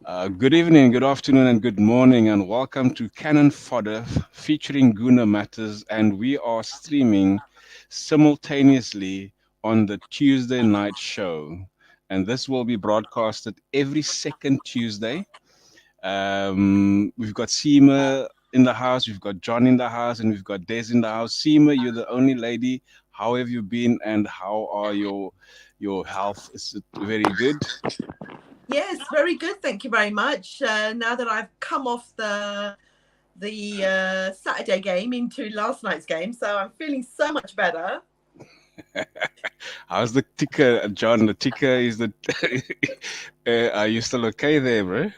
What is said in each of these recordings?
Good evening, good afternoon, and good morning, and welcome to Cannon Fodder featuring Guna Matters. And we are streaming simultaneously on the Tuesday night show. And this will be broadcasted every second Tuesday. We've got Seema in the house, we've got John in the house, and we've got Des in the house. Seema, you're the only lady. How have you been, and how are your health? Is it very good? Yes, very good. Thank you very much. Now that I've come off the Saturday game into last night's game, so I'm feeling so much better. How's the ticker, John? The ticker is the. Are you still okay there, bro?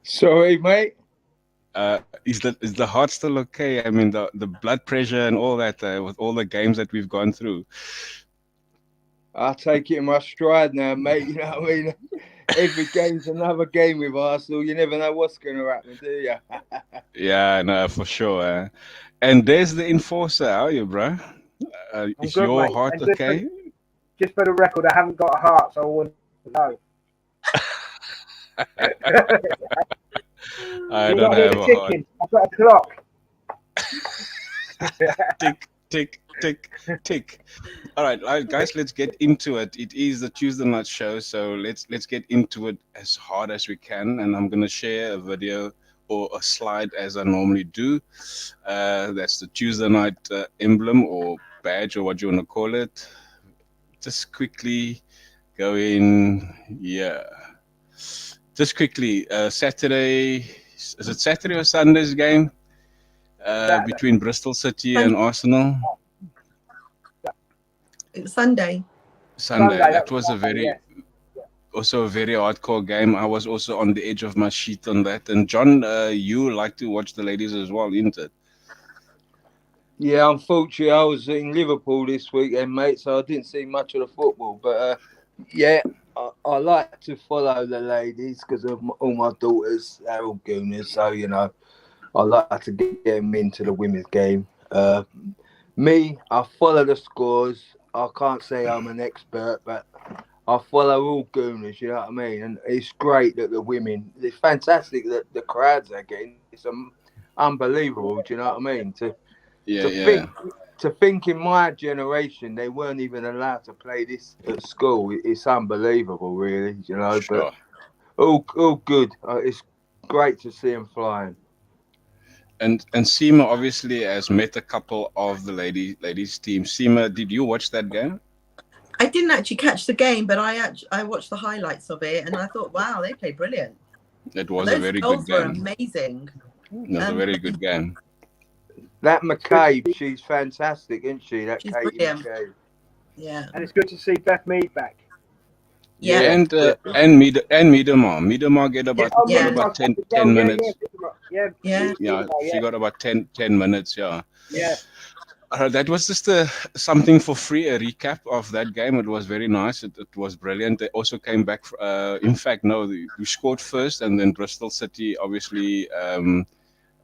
Sorry, mate. Is the heart still okay? I mean, the blood pressure and all that with all the games that we've gone through. I take it in my stride now, mate. You know what I mean? Every game's another game with Arsenal. You never know what's going to happen, do you? Yeah, no, for sure. And there's the enforcer. How are you, bro? I'm Is good, your mate. heart And okay? just for the record, I haven't got a heart, so I wouldn't know. I You don't not hear have the a heart. ticking? I've got a clock. Tick, tick, tick, tick. All right, guys, let's get into it. It is the Tuesday night show, so let's get into it as hard as we can. And I'm gonna share a video or a slide as I normally do. That's the Tuesday night emblem or badge or what you want to call it. Just quickly go in. Yeah, just quickly. Saturday. Is it Saturday or Sunday's game Saturday. between Bristol City and Arsenal? It was Sunday. Sunday. That That was was a Sunday, very yes. also a very hardcore game. I was also on the edge of my sheet on that. And John, you like to watch the ladies as well, isn't it? Yeah, unfortunately, I was in Liverpool this weekend, mate, so I didn't see much of the football. But yeah, I like to follow the ladies because of all my daughters. They're all gooners, so I like to get them into the women's game. Me, I follow the scores. I can't say I'm an expert, but I follow all gooners, you know what I mean? And it's great that the women, it's fantastic that the crowds are getting. It's unbelievable, do you know what I mean? To Yeah, think yeah, to think in my generation they weren't even allowed to play this at school. It's unbelievable, really, you know. But sure. all good. It's great to see them flying. And Seema obviously has met a couple of the ladies team. Seema, did you watch that game? I didn't actually catch the game, but I watched the highlights of it, and I thought, wow, they played brilliant. It And was a those very good goals were game. amazing. It was a Um, very good game. That It's good. McCabe, she's fantastic, isn't she? That she's Katie brilliant. McCabe. Yeah, And it's good to see Beth Mead back. yeah, Yeah, And Miedemar get yeah, about Oh, got yeah, about Miedemar 10 as 10 well. Yeah, yeah. minutes. Yeah, yeah. Yeah, Miedemar, she yeah. got about ten minutes. Yeah. Yeah. That was just something for free, a recap of that game. It was very nice. It was brilliant. They also came back. In fact, no, we scored first, and then Bristol City obviously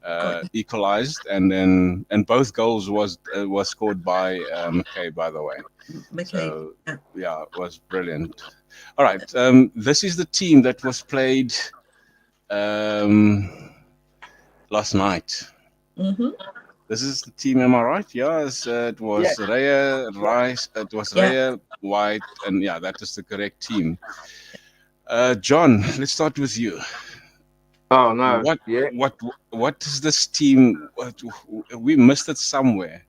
Got equalized, and both goals was scored by McKay, by the way. McCabe. So Yeah. yeah, it was brilliant. All right, this is the team that was played um, last night. Mm-hmm. This is the team, am I right? Yes, it was Yes. Raya, Yeah. Rice, it was Yeah. Raya, White, and yeah, that is the correct team. John, let's start with you. Oh no, What, yeah. what, what is this team? We missed it somewhere.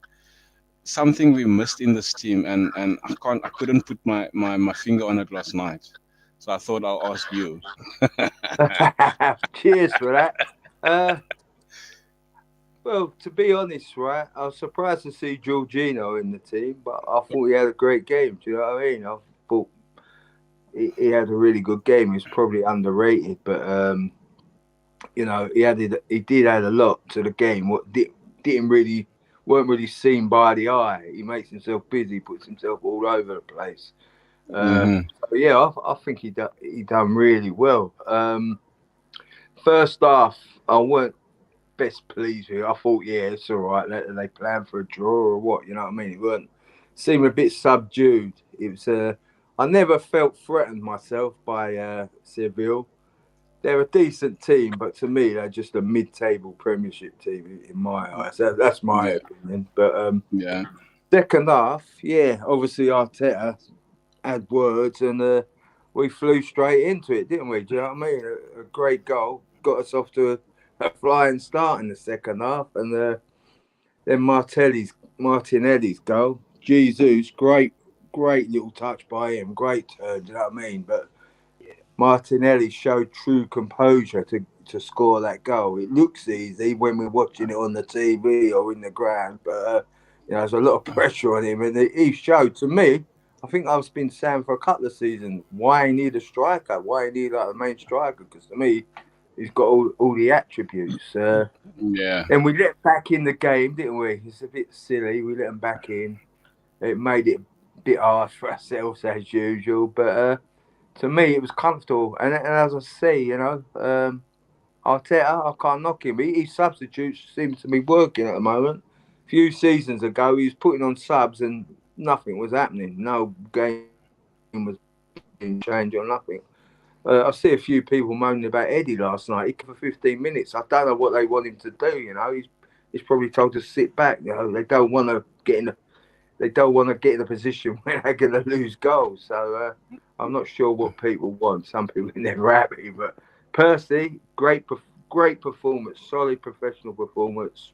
Something we missed in this team, and I couldn't put my finger on it last night. So I thought I'll ask you. Cheers for that. Uh, well, to be honest, right, I was surprised to see Jorginho in the team, but I thought he had a great game. Do you know what I mean? I thought he had a really good game. He was probably underrated, but he did add a lot to the game. Didn't really weren't really seen by the eye. He makes himself busy, puts himself all over the place. Hmm. So yeah, I think he done really well. First half, I weren't best pleased with it. I thought, yeah, it's all right. They planned for a draw or what? You know what I mean? It weren't seemed a bit subdued. It was. I never felt threatened myself by Seville. they're a decent team, but to me, they're just a mid-table Premiership team in my eyes. That's my Yeah. opinion. But Yeah. second half, yeah, obviously Arteta had words, and we flew straight into it, didn't we? Do you know what I mean? A great goal got us off to a flying start in the second half, and then Martinelli's goal. Jesus, great little touch by him, great turn. Do you know what I mean? But Martinelli showed true composure to score that goal. It looks easy when we're watching it on the TV or in the ground, but there's a lot of pressure on him, and he showed to me. I think I've been saying for a couple of seasons why he need a striker, why he need like a main striker, because to me he's got all the attributes. Yeah. And we let him back in the game, didn't we? It's a bit silly. We let him back in. It made it a bit hard for ourselves as usual, but to me, it was comfortable. And as I say, Arteta, I can't knock him. His substitutes seem to be working at the moment. A few seasons ago, he was putting on subs and nothing was happening. No game was being changed or nothing. I see a few people moaning about Eddie last night. He came for 15 minutes. I don't know what they want him to do. He's probably told to sit back. They don't want to get in a position where they're going to lose goals. So I'm not sure what people want. Some people are never happy, but personally, great performance, solid professional performance,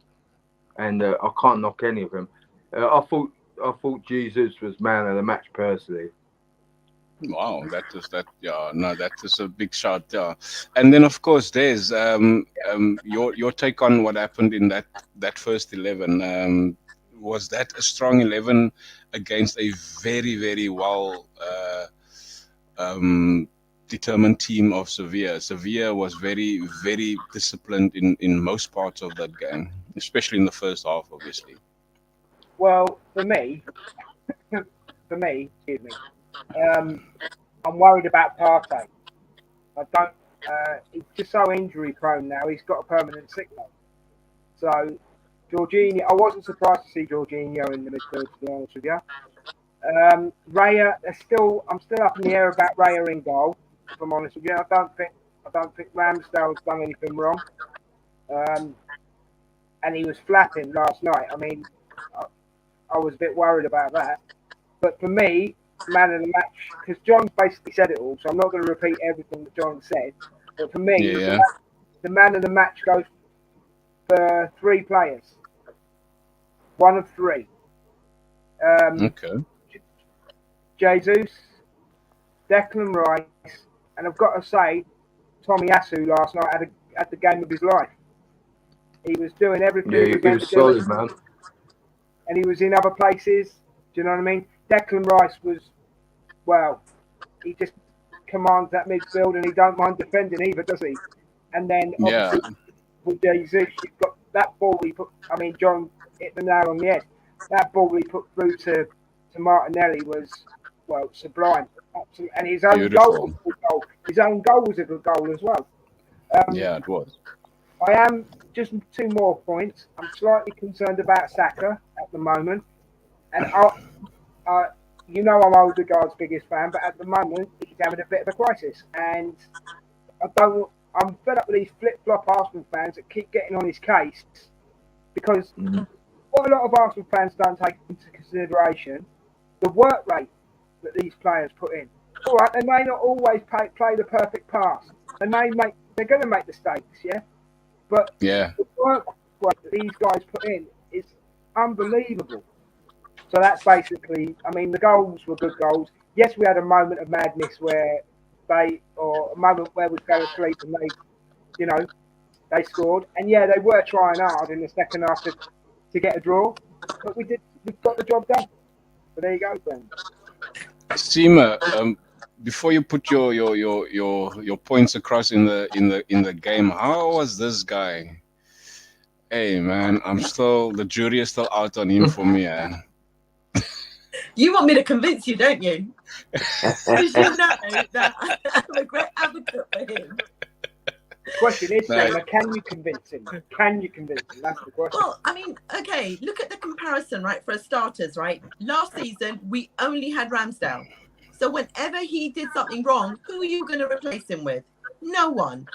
and I can't knock any of them. I thought Jesus was man of the match personally. Wow, that is a big shot. Yeah, and then of course there's your take on what happened in that first 11. Was that a strong 11 against a very very well determined team of Sevilla? Sevilla was very very disciplined in most parts of that game, especially in the first half, obviously. Well, for me, excuse me, I'm worried about Partey. I don't. He's just so injury prone now. He's got a permanent sick note. So, Jorginho, I wasn't surprised to see Jorginho in the midfield, to be honest with you. Raya, I'm still up in the air about Raya in goal. If I'm honest with you, I don't think Ramsdale's done anything wrong. And he was flapping last night. I mean, I was a bit worried about that. But for me, man of the match, because John basically said it all, so I'm not going to repeat everything that John said. But for me, Yeah. the man of the match goes for 3 players. One of 3. Okay. Jesus, Declan Rice, and I've got to say, Tommy Asu last night had the game of his life. He was doing everything Yeah, he was he meant was to do, solid, man. and he was in other places. Do you know what I mean? Declan Rice was, well, he just commands that midfield, and he don't mind defending either, does he? And then Yeah. obviously with Jesus, you've got that ball he put. I mean, John hit the nail on the head. That ball he put through to Martinelli was, well, sublime. Absolutely. And his own goal was a good goal. His own goal was a good goal as well. Yeah, it was. I am just 2 more points. I'm slightly concerned about Saka at the moment, and I'm Odegaard's biggest fan, but at the moment he's having a bit of a crisis, and I'm fed up with these flip-flop Arsenal fans that keep getting on his case, because what a lot of Arsenal fans don't take into consideration, the work rate that these players put in. All right, they may not always play the perfect pass. They're going to make mistakes, yeah? But Yeah. the work rate that these guys put in is unbelievable. So that's basically, I mean, the goals were good goals. Yes, we had a moment of madness or a moment where we fell asleep and they scored. And yeah, they were trying hard in the second half to get a draw, but we got the job done. So there you go, Ben. Seema, before you put your points across in the game, how was this guy? Hey man, the jury is still out on him for me. You want me to convince you, don't you? Because you know that I'm a great advocate for him. The question is, Seema, can you convince him? Can you convince him? That's the question. Well, I mean, okay, look at the comparison, right? For starters, right? Last season, we only had Ramsdale. So whenever he did something wrong, who are you going to replace him with? No one.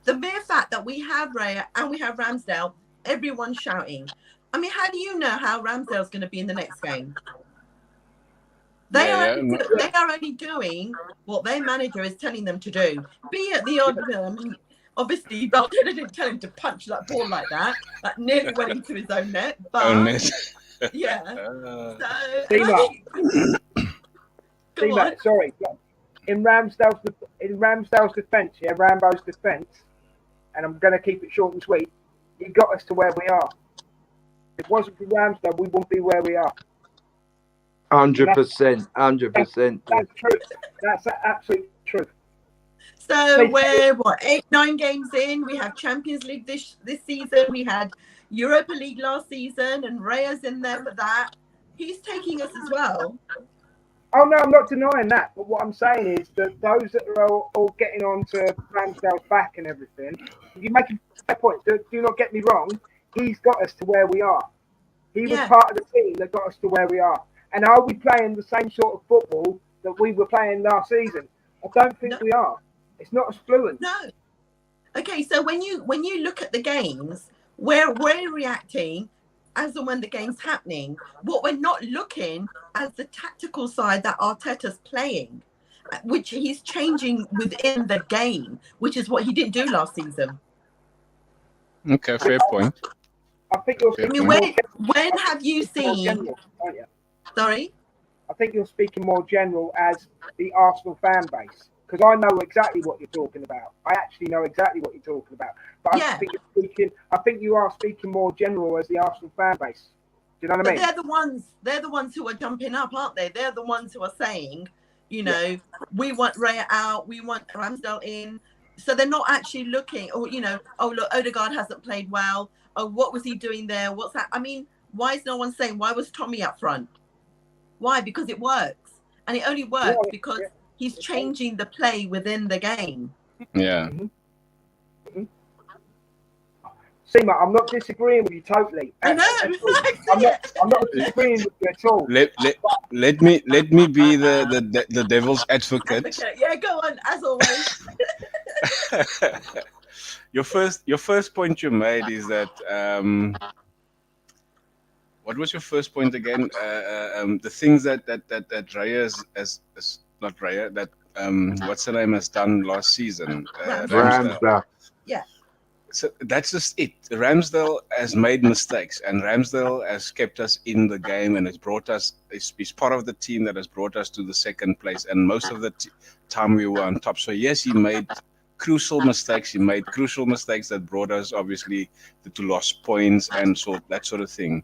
The mere fact that we have Raya and we have Ramsdale, everyone's shouting. I mean, how do you know how Ramsdale's going to be in the next game? They Yeah, are yeah. No, they are only doing what their manager is telling them to do. Be it the odd, obviously, Valverde didn't tell him to punch that ball like that. That nearly went into his own net. oh, But net. yeah, Uh, so Seema, go on. sorry. In Ramsdale's defence, yeah, Rambo's defence, and I'm going to keep it short and sweet. He got us to where we are. If it wasn't for Ramsdale, we wouldn't be where we are. 100%, 100%. That's true. That's the absolute truth. So we're what 8-9 games in. We have Champions League this season. We had Europa League last season, and Raya's in there for that. He's taking us as well. Oh no, I'm not denying that. But what I'm saying is that those that are all getting on to Ramsdale's back and everything, you make a fair point. Do not get me wrong. He's got us to where we are. He was part of the team that got us to where we are. And are we playing the same sort of football that we were playing last season? I don't think we are. It's not as fluent. No. Okay, so when you look at the games, we're reacting as and when the game's happening. What we're not looking as the tactical side that Arteta's playing, which he's changing within the game, which is what he didn't do last season. Okay, fair point. I think you're Fair speaking point. when have you seen? General, aren't you? Sorry? I think you're speaking more general as the Arsenal fan base. Because I know exactly what you're talking about. I actually know exactly what you're talking about. But I think you are speaking more general as the Arsenal fan base. Do you know what I mean? They're the ones who are jumping up, aren't they? They're the ones who are saying, we want Raya out, we want Ramsdale in. So they're not actually looking, or oh look, Odegaard hasn't played well. Oh, what was he doing there? What's that? I mean, why is no one saying why was Tommy up front? Why? Because it works. And it only works because he's changing the play within the game. Yeah. Seema, I'm not disagreeing with you totally. I know. I'm not disagreeing with you at all. Let me be the devil's advocate. Yeah, go on, as always. Your first point you made is that what was your first point again? The things that Raya as not Raya that what's her name has done last season. Ramsdale. Yeah. So that's just it. Ramsdale has made mistakes, and Ramsdale has kept us in the game, and has brought us. He's part of the team that has brought us to the second place, and most of the time we were on top. So yes, he made crucial mistakes. He made crucial mistakes that brought us obviously to lost points and that sort of thing.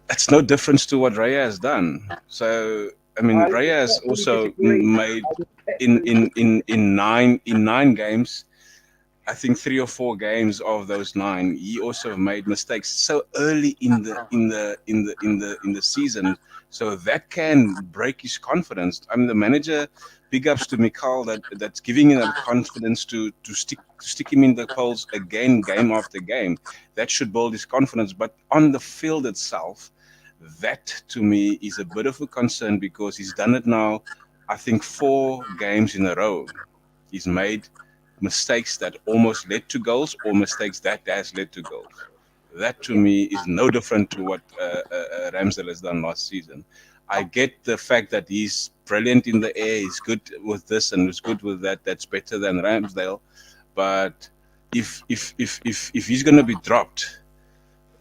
It's no difference to what Raya has done. So I mean, Raya has also made in 9 games. I think 3 or 4 games of those 9, he also made mistakes so early in the season, so that can break his confidence. I mean, the manager, big ups to Mikhail, that's giving him that confidence to stick him in the polls again, game after game. That should build his confidence. But on the field itself, that to me is a bit of a concern because he's done it now. I think 4 games in a row. He's made mistakes that almost led to goals or mistakes that has led to goals. That to me is no different to what Ramsdale has done last season. I get the fact that he's brilliant in the air, he's good with this and he's good with that. That's better than Ramsdale. But if he's going to be dropped,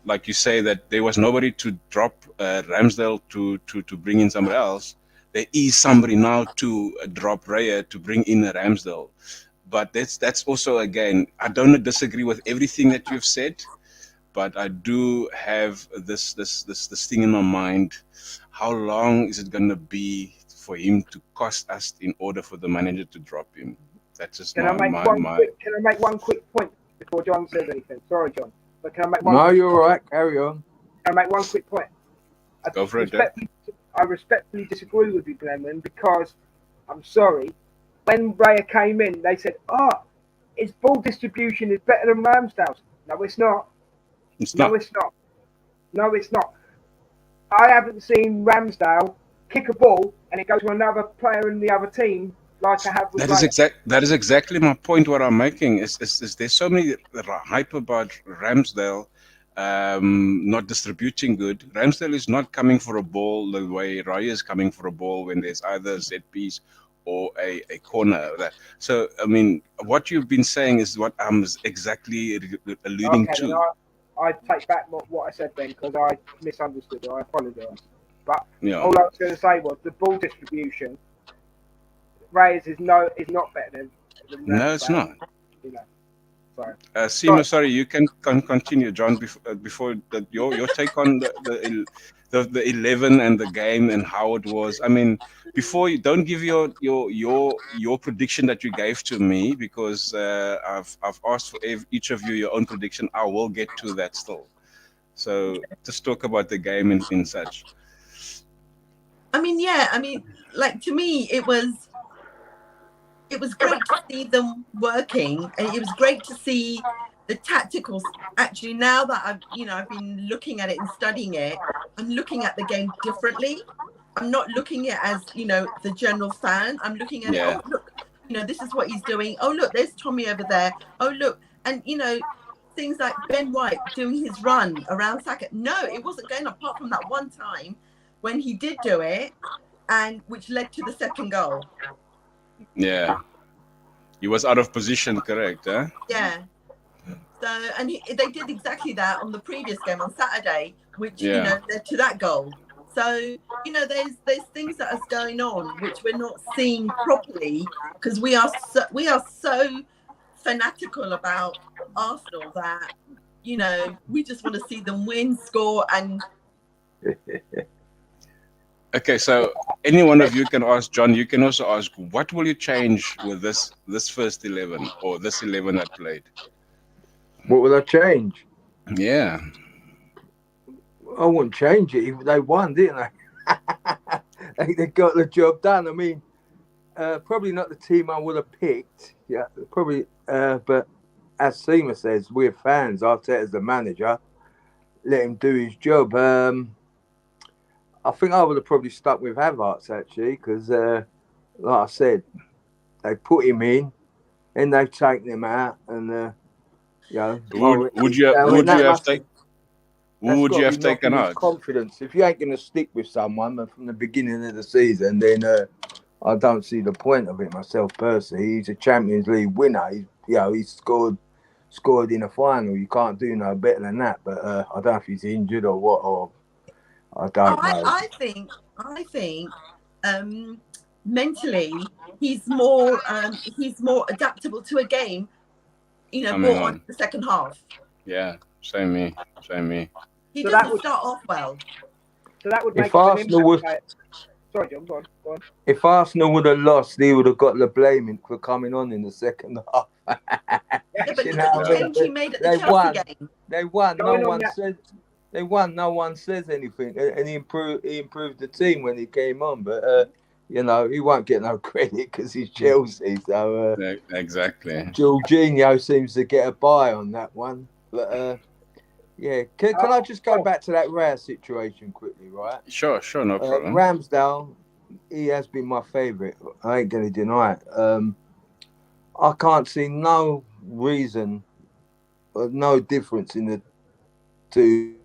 like you say that there was nobody to drop Ramsdale to bring in somebody else, there is somebody now to drop Raya to bring in Ramsdale. But that's also, again, I don't disagree with everything that you've said, but I do have this thing in my mind. How long is it going to be for him to cost us in order for the manager to drop him? That's just Can I make one quick point before John says anything? Sorry, John, but can I make one? No, you're all right. Carry on. Can I make one quick point? Go for it. I respectfully disagree with you, Glenman, because I'm sorry. When Raya came in, they said, his ball distribution is better than Ramsdale's. No, it's not. It's not. I haven't seen Ramsdale kick a ball and it goes to another player in the other team like I have with That is Raya. exactly my point. What I'm making is there's so many hype about Ramsdale not distributing good. Ramsdale is not coming for a ball the way Raya is coming for a ball when there's either a set piece or a corner. So I mean, what you've been saying is what I'm exactly alluding Okay, then to. I take back what I said then because I misunderstood. I apologise. But Yeah. all I was going to say was the ball distribution. Reyes is not better than No, it's Ramsdale. not. You know, so Seema, right. sorry, you can continue, John. Before that, your take on the 11 and the game and how it was. I mean, before you don't give your prediction that you gave to me because I've asked for each of you your own prediction. I will get to that still. So just talk about the game in such. I mean, yeah, I mean, like to me, it was great to see them working, and it was great to see the tacticals. Actually, now that I've been looking at it and studying it, I'm looking at the game differently. I'm not looking at it as the general fan. I'm looking at it. Yeah, Oh, look, this is what he's doing. Oh, look, there's Tommy over there. Oh, look, and things like Ben White doing his run around Saka. No, it wasn't going apart from that one time when he did do it, and which led to the second goal. yeah. He was out of position, correct? Huh? Yeah. So, and they did exactly that on the previous game on Saturday, which Yeah, led to that goal. So, there's things that are going on which we're not seeing properly because we are so fanatical about Arsenal that we just want to see them win, score, and Okay, so any one of you can ask John. You can also ask, what will you change with this first 11 or this 11 that played? What will I change? Yeah, I wouldn't change it. They won, didn't they? They got the job done. I mean, probably not the team I would have picked. Yeah, probably. But as Seema says, we're fans. Arteta's the manager. Let him do his job. I think I would have probably stuck with Havertz actually, because, like I said, they put him in, and they've taken him out, and would you that have must taken who that's would got you to be have taken knocking his out? confidence. If you ain't going to stick with someone from the beginning of the season, then I don't see the point of it myself personally. He's a Champions League winner. He's scored in a final. You can't do no better than that. But I don't know if he's injured or what, or I don't I know. I think I think mentally he's more adaptable to a game, Coming brought on on, in the second half. yeah, same me. He So that doesn't would start off well. If make him an Arsenal impact was player. Sorry, John. Go on. if Arsenal would have lost, he would have got the blaming for coming on in the second half. Yeah, but You look know at the what I Yeah, mean? change he made at the They Chelsea won. game. They won. No Going on one that. said they won. No one says anything, and he improved the team when he came on. But he won't get no credit because he's Chelsea. So exactly. Jorginho seems to get a buy on that one. But yeah, can I just go back to that Rare situation quickly, right? Sure, no problem. Ramsdale, he has been my favourite. I ain't going to deny it. I can't see no reason, no difference in the two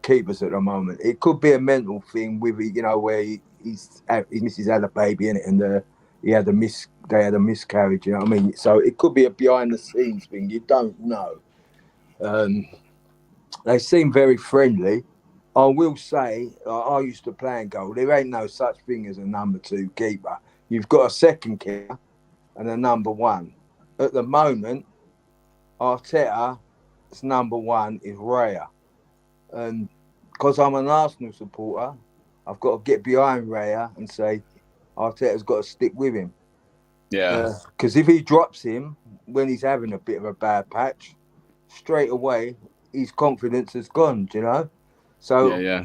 keepers at the moment. It could be a mental thing with where his missus had a baby in it, and they had a miscarriage. You know what I mean? So it could be a behind the scenes thing. You don't know. They seem very friendly. I will say, I used to play and goal. There ain't no such thing as a number two keeper. You've got a second keeper and a number one. At the moment, Arteta's number one is Raya. And because I'm an Arsenal supporter, I've got to get behind Raya and say Arteta's got to stick with him. Yeah, Because if he drops him when he's having a bit of a bad patch, straight away his confidence has gone. Do you know? So yeah.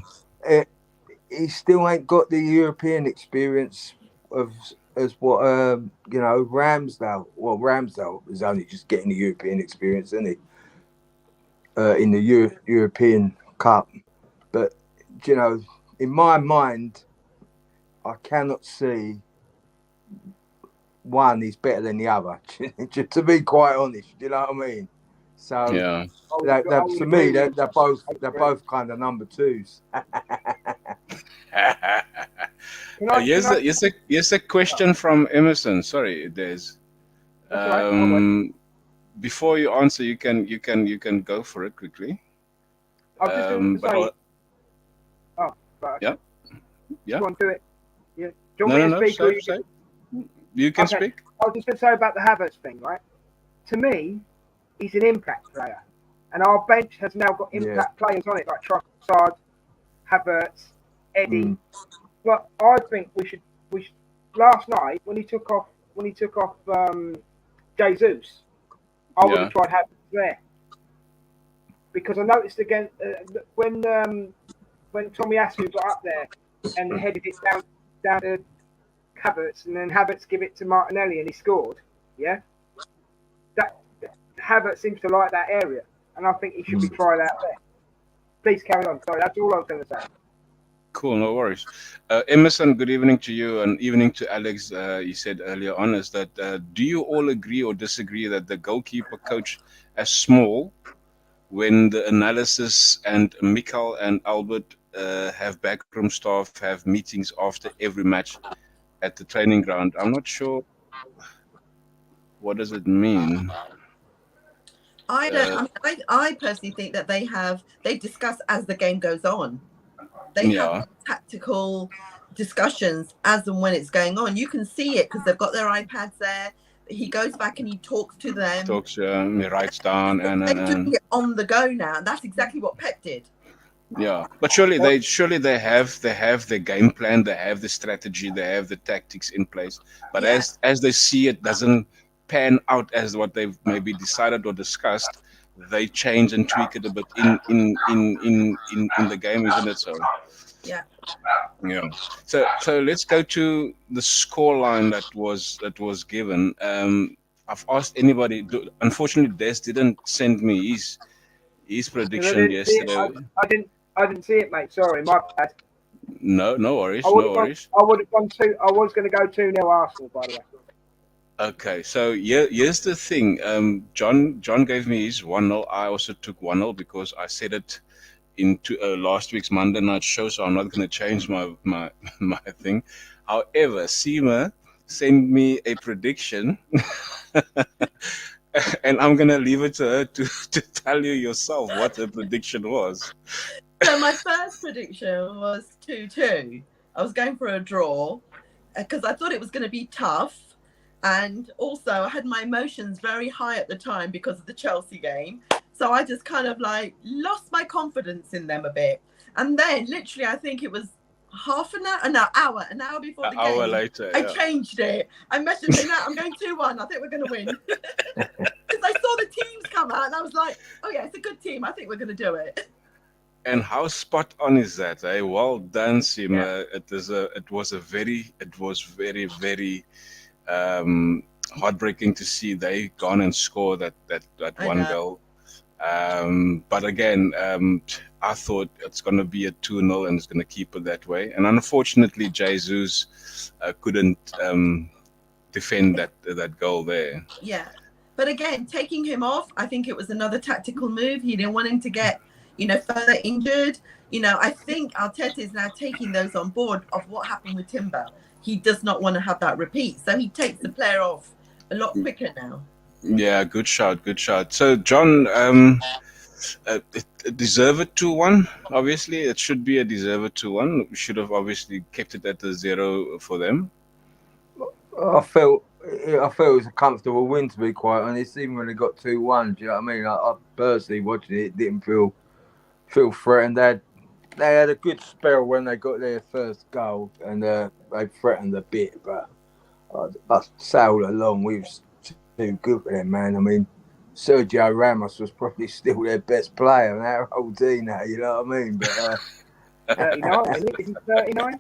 he still ain't got the European experience of as what Ramsdale. Well, Ramsdale is only just getting the European experience, isn't he? In the European Cup, but in my mind, I cannot see one is better than the other. To be quite honest, do you know what I mean? So Yeah. to me, they're both kind of number twos. Here's Can I? here's a question from Emerson. Sorry, there's That's all right. I'll wait. before you answer, you can go for it quickly. I was just going to But say. Oh, right. yeah, yeah. Go on, do it. Yeah. Do you No, want no, me to no. speak or Say, you say. can? You can Okay. speak. I was just going to say about the Havertz thing, right? To me, he's an impact player, and our bench has now got impact players on it, like Trossard, Havertz, Eddie. But I think we should. Last night when he took off Jesus, I would Yeah. have tried Havertz there because I noticed again when Tommy Asu got up there and headed it down to Havertz, and then Havertz give it to Martinelli and he scored. Yeah, that Havertz seems to like that area, and I think he should be tried out there. Please carry on. Sorry, that's all I was going to say. Cool, no worries. Emerson, good evening to you, and evening to Alex. You said earlier on is that do you all agree or disagree that the goalkeeper coach as small when the analysis and Mikhail and Albert have backroom staff have meetings after every match at the training ground? I'm not sure. What does it mean? I don't. I personally think that they discuss as the game goes on. They have tactical discussions as and when it's going on. You can see it because they've got their iPads there. He goes back and he talks to them. He writes down They're doing it on the go now. That's exactly what Pep did. Yeah, but surely they have their game plan, they have the strategy, they have the tactics in place. But as they see it doesn't pan out as what they've maybe decided or discussed, they change and tweak it a bit in the game, isn't it? So yeah. So let's go to the score line that was given. I've asked anybody. Unfortunately, Des didn't send me his prediction yesterday. I didn't see it, mate. Sorry, my bad. No worries, I no worries. would have gone two. I was going to go 2-0 Arsenal, by the way. Okay, so here's the thing. John gave me his 1-0. I also took 1-0 because I said it into last week's Monday night show, so I'm not going to change my thing. However, Seema sent me a prediction, and I'm going to leave it to her to tell you yourself what her prediction was. So my first prediction was 2-2. I was going for a draw because I thought it was going to be tough. And also I had my emotions very high at the time because of the Chelsea game. So I just kind of like lost my confidence in them a bit. And then literally, I think it was an hour before the game. Later, I changed it. I messaged him, I'm going 2-1. I think we're going to win. Because I saw the teams come out and I was like, oh yeah, it's a good team. I think we're going to do it. And how spot on is that? Eh? Well done, Seema. Yeah. It was very, very heartbreaking to see they gone and score that one goal. But again, I thought it's going to be a 2-0 and it's going to keep it that way. And unfortunately, Jesus couldn't defend that goal there. Yeah. But again, taking him off, I think it was another tactical move. He didn't want him to get, further injured. I think Arteta is now taking those on board of what happened with Timber. He does not want to have that repeat. So he takes the player off a lot quicker now. Yeah, good shot. So, John, it deserved a 2-1. Obviously, it should be a deserved 2-1. We should have obviously kept it at the 0 for them. I felt it was a comfortable win, to be quite honest. Even when they got 2-1, do you know what I mean? I personally watching it didn't feel threatened. They had a good spell when they got their first goal, and they threatened a bit, but I sailed along. We was too good for them, man. I mean, Sergio Ramos was probably still their best player in that whole team now, you know what I mean? But 39, isn't it? Is he 39?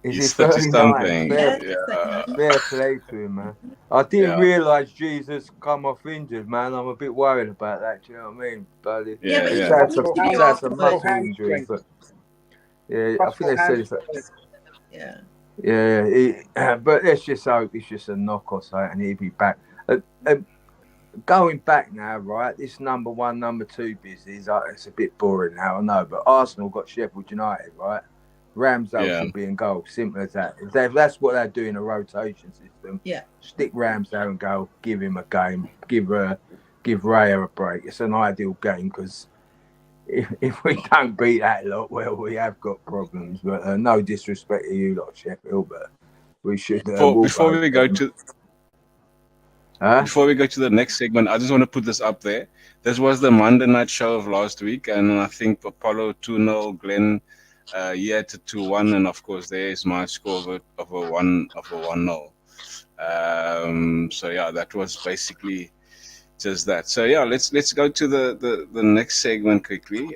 He's 39. Fair play to him, man. I didn't realise Jesus come off injured, man. I'm a bit worried about that, do you know what I mean? But he's had some muscle injuries. But I think they said it's yeah. Yeah, but let's just hope it's just a knock or something, and he'll be back. Uh, Going back now, right? This number one, number two business, it's a bit boring now, I know. But Arsenal got Sheffield United, right? Ramsdale Yeah. should be in goal. Simple as that. If that's what they're doing, a rotation system. Yeah. Stick Ramsdale and go. Give him a game. Give Raya a break. It's an ideal game because if we don't beat that lot, well, we have got problems. But no disrespect to you lot, Sheffield, but we should walk Before over we go them. to Huh? Before we go to the next segment, I just want to put this up there. This was the Monday night show of last week, and I think Apollo 2-0, Glenn to 2-1, and of course there is my score of a 1-0. So yeah, that was basically just that. So yeah, let's go to the next segment quickly.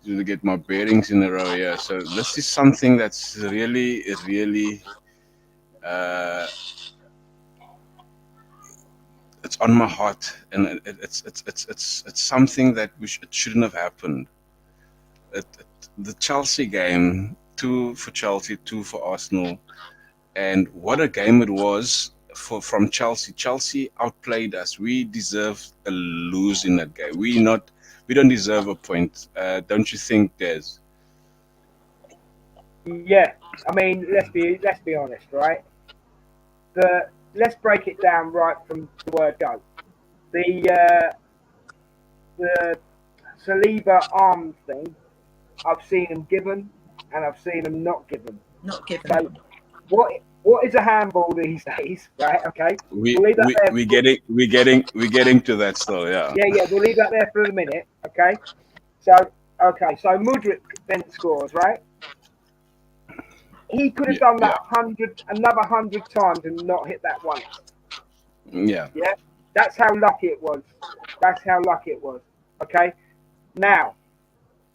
To get my bearings in a row here. So this is something that's really it's on my heart, and it's something that it shouldn't have happened. The Chelsea game, 2 for Chelsea, 2 for Arsenal, and what a game it was from Chelsea. Chelsea outplayed us. We deserve a lose in that game. We don't deserve a point. Don't you think, Des? Yeah, I mean, let's be honest, right? Let's break it down right from the word go. The Saliba arm thing, I've seen him given, and I've seen him not given. Not given. So what is a handball these days, right? Okay, we'll leave that there. We're getting to that still, yeah. Yeah, we'll leave that there for a minute, okay? So Mudryk then scores, right? He could have done that another 100 times and not hit that once. Yeah. Yeah, that's how lucky it was. Okay, now,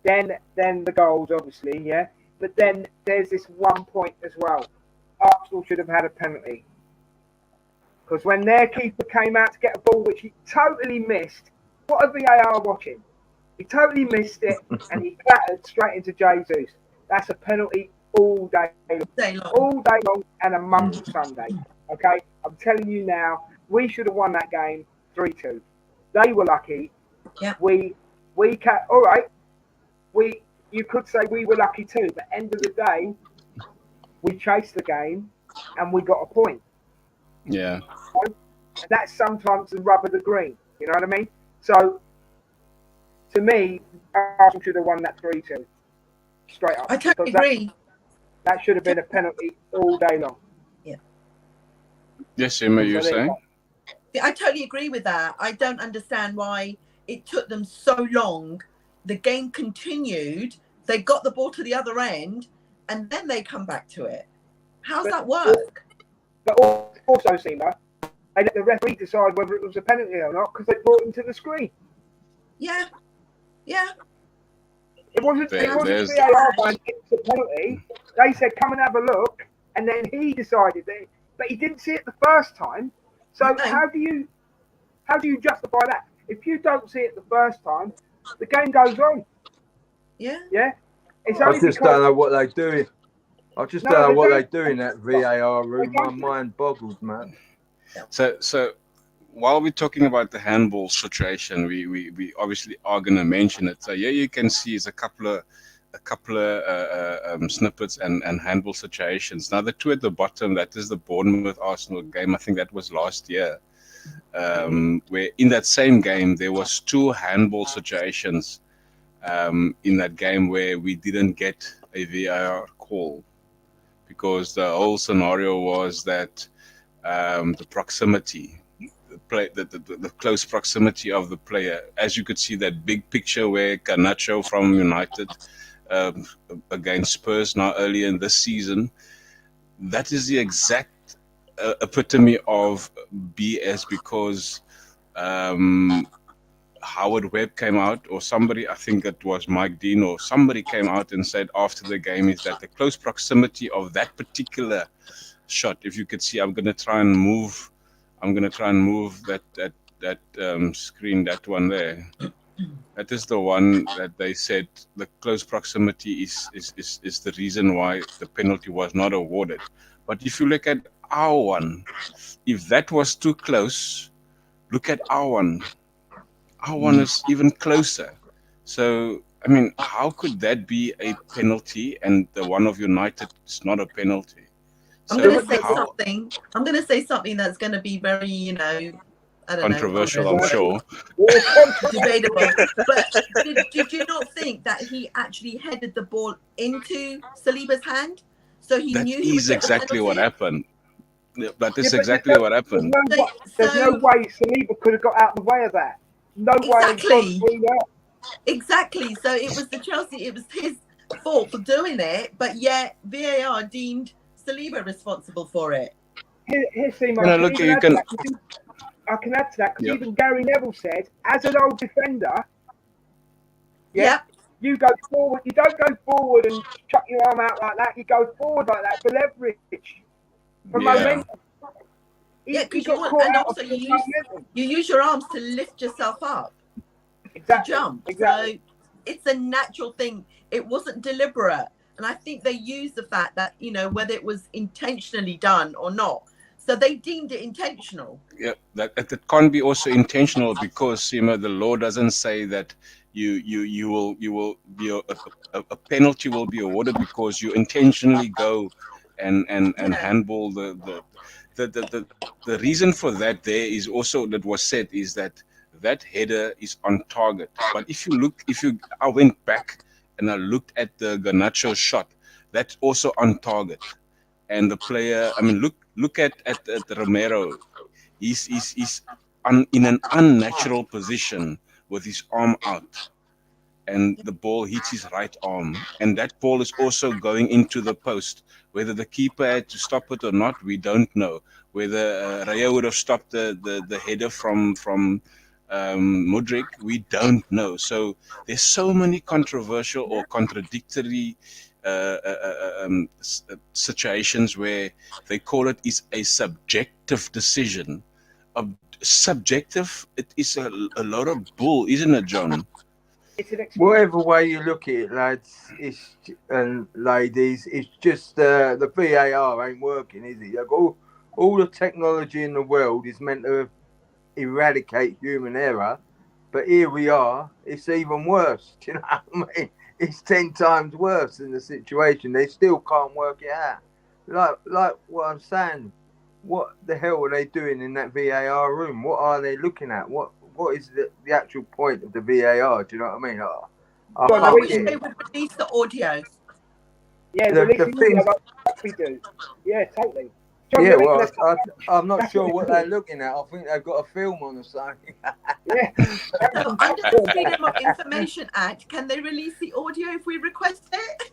then the goals, obviously, yeah. But then there's this one point as well. Arsenal should have had a penalty because when their keeper came out to get a ball, which he totally missed. What are VAR watching? He totally missed it and he clattered straight into Jesus. That's a penalty all day long, and a month Sunday. Okay, I'm telling you now, we should have won that game 3-2. They were lucky. Yeah. All right. You could say we were lucky too, but end of the day, we chased the game and we got a point. Yeah. And that's sometimes the rub of the green. You know what I mean? So, to me, Arsenal should have won that 3-2. Straight up. I totally agree. That should have been a penalty all day long. Yeah. Yes, Emma, you were saying? I totally agree with that. I don't understand why it took them so long. The game continued. They got the ball to the other end, and then they come back to it. How's that work? But also, Seema, they let the referee decide whether it was a penalty or not because they brought him to the screen. Yeah. It wasn't VAR going, it's a penalty. They said, come and have a look, and then he decided it, but he didn't see it the first time. So No. how do you justify that? If you don't see it the first time, the game goes on. Yeah. It's I only just don't know what they're doing. I just don't know what they do in that VAR room. My mind boggles, man. So while we're talking about the handball situation, we obviously are going to mention it. So yeah, you can see it's a couple of snippets and handball situations. Now the two at the bottom, that is the Bournemouth Arsenal game. I think that was last year, where in that same game there was 2 handball situations in that game where we didn't get a VAR call because the whole scenario was that the proximity. The close proximity of the player, as you could see that big picture where Garnacho from United against Spurs now earlier in this season, that is the exact epitome of BS because Howard Webb came out, or somebody, I think it was Mike Dean, or somebody came out and said after the game is that the close proximity of that particular shot, if you could see, I'm going to try and move that screen, that one there. That is the one that they said the close proximity is the reason why the penalty was not awarded. But if you look at our one, if that was too close, look at our one. Our one is even closer. So, I mean, how could that be a penalty and the one of United is not a penalty? I'm going to So, say how something. I'm going to say something that's going to be very, I don't know, controversial, I'm sure. Or debatable. But did you not think that he actually headed the ball into Saliba's hand? So he That knew he would is get the exactly what penalty? happened. Yeah, that yeah, is but exactly what happened. there's no So way Saliba could have got out of the way of that. No way he's gone exactly, through that. exactly. So it was the Chelsea, it was his fault for doing it, but yet VAR deemed Saliba responsible for it. Here's Seymour, You I know, can look, even you add to can. that. I can add to that because Yeah, even Gary Neville said, as an old defender, yeah, Yep, you go forward. You don't go forward and chuck your arm out like that. You go forward like that for leverage, for momentum. yeah, yeah, He because you got want, caught and out of also the momentum. you use your arms to lift yourself up to Exactly, jump. So exactly. it's a natural thing. It wasn't deliberate. And I think they used the fact that, whether it was intentionally done or not. So they deemed it intentional. yeah. That can't be also intentional because the law doesn't say that you will be a penalty will be awarded because you intentionally go and Yeah. handball the reason for that there is also that was said is that that header is on target. But if you I went back and I looked at the Garnacho shot, that's also on target. And the player, I mean, look at Romero. He's in an unnatural position with his arm out, and the ball hits his right arm, and that ball is also going into the post. Whether the keeper had to stop it or not, we don't know. Whether Raya would have stopped the header from Mudrik, we don't know. So there's so many controversial or contradictory situations where they call it is a subjective decision. Subjective, it is a lot of bull, isn't it, John? It's an excuse. Whatever way you look at it, lads, and ladies, it's just the VAR ain't working, is it? Like all the technology in the world is meant to eradicate human error, but here we are. It's even worse. Do you know what I mean? It's 10 times worse in the situation. They still can't work it out. Like what I'm saying. What the hell are they doing in that VAR room? What are they looking at? What is the actual point of the VAR? Do you know what I mean? I God, Well, I no, can't wish get they it. would release the audio. yeah, The releasing audio thing. like we do. Yeah, totally. John, Yeah, you're making us. well, I'm not That's what sure they're what they're doing. looking at. I think they've got a film on or something. Yeah, that was So some under the backdoor. Freedom of Information Act, can they release the audio if we request it?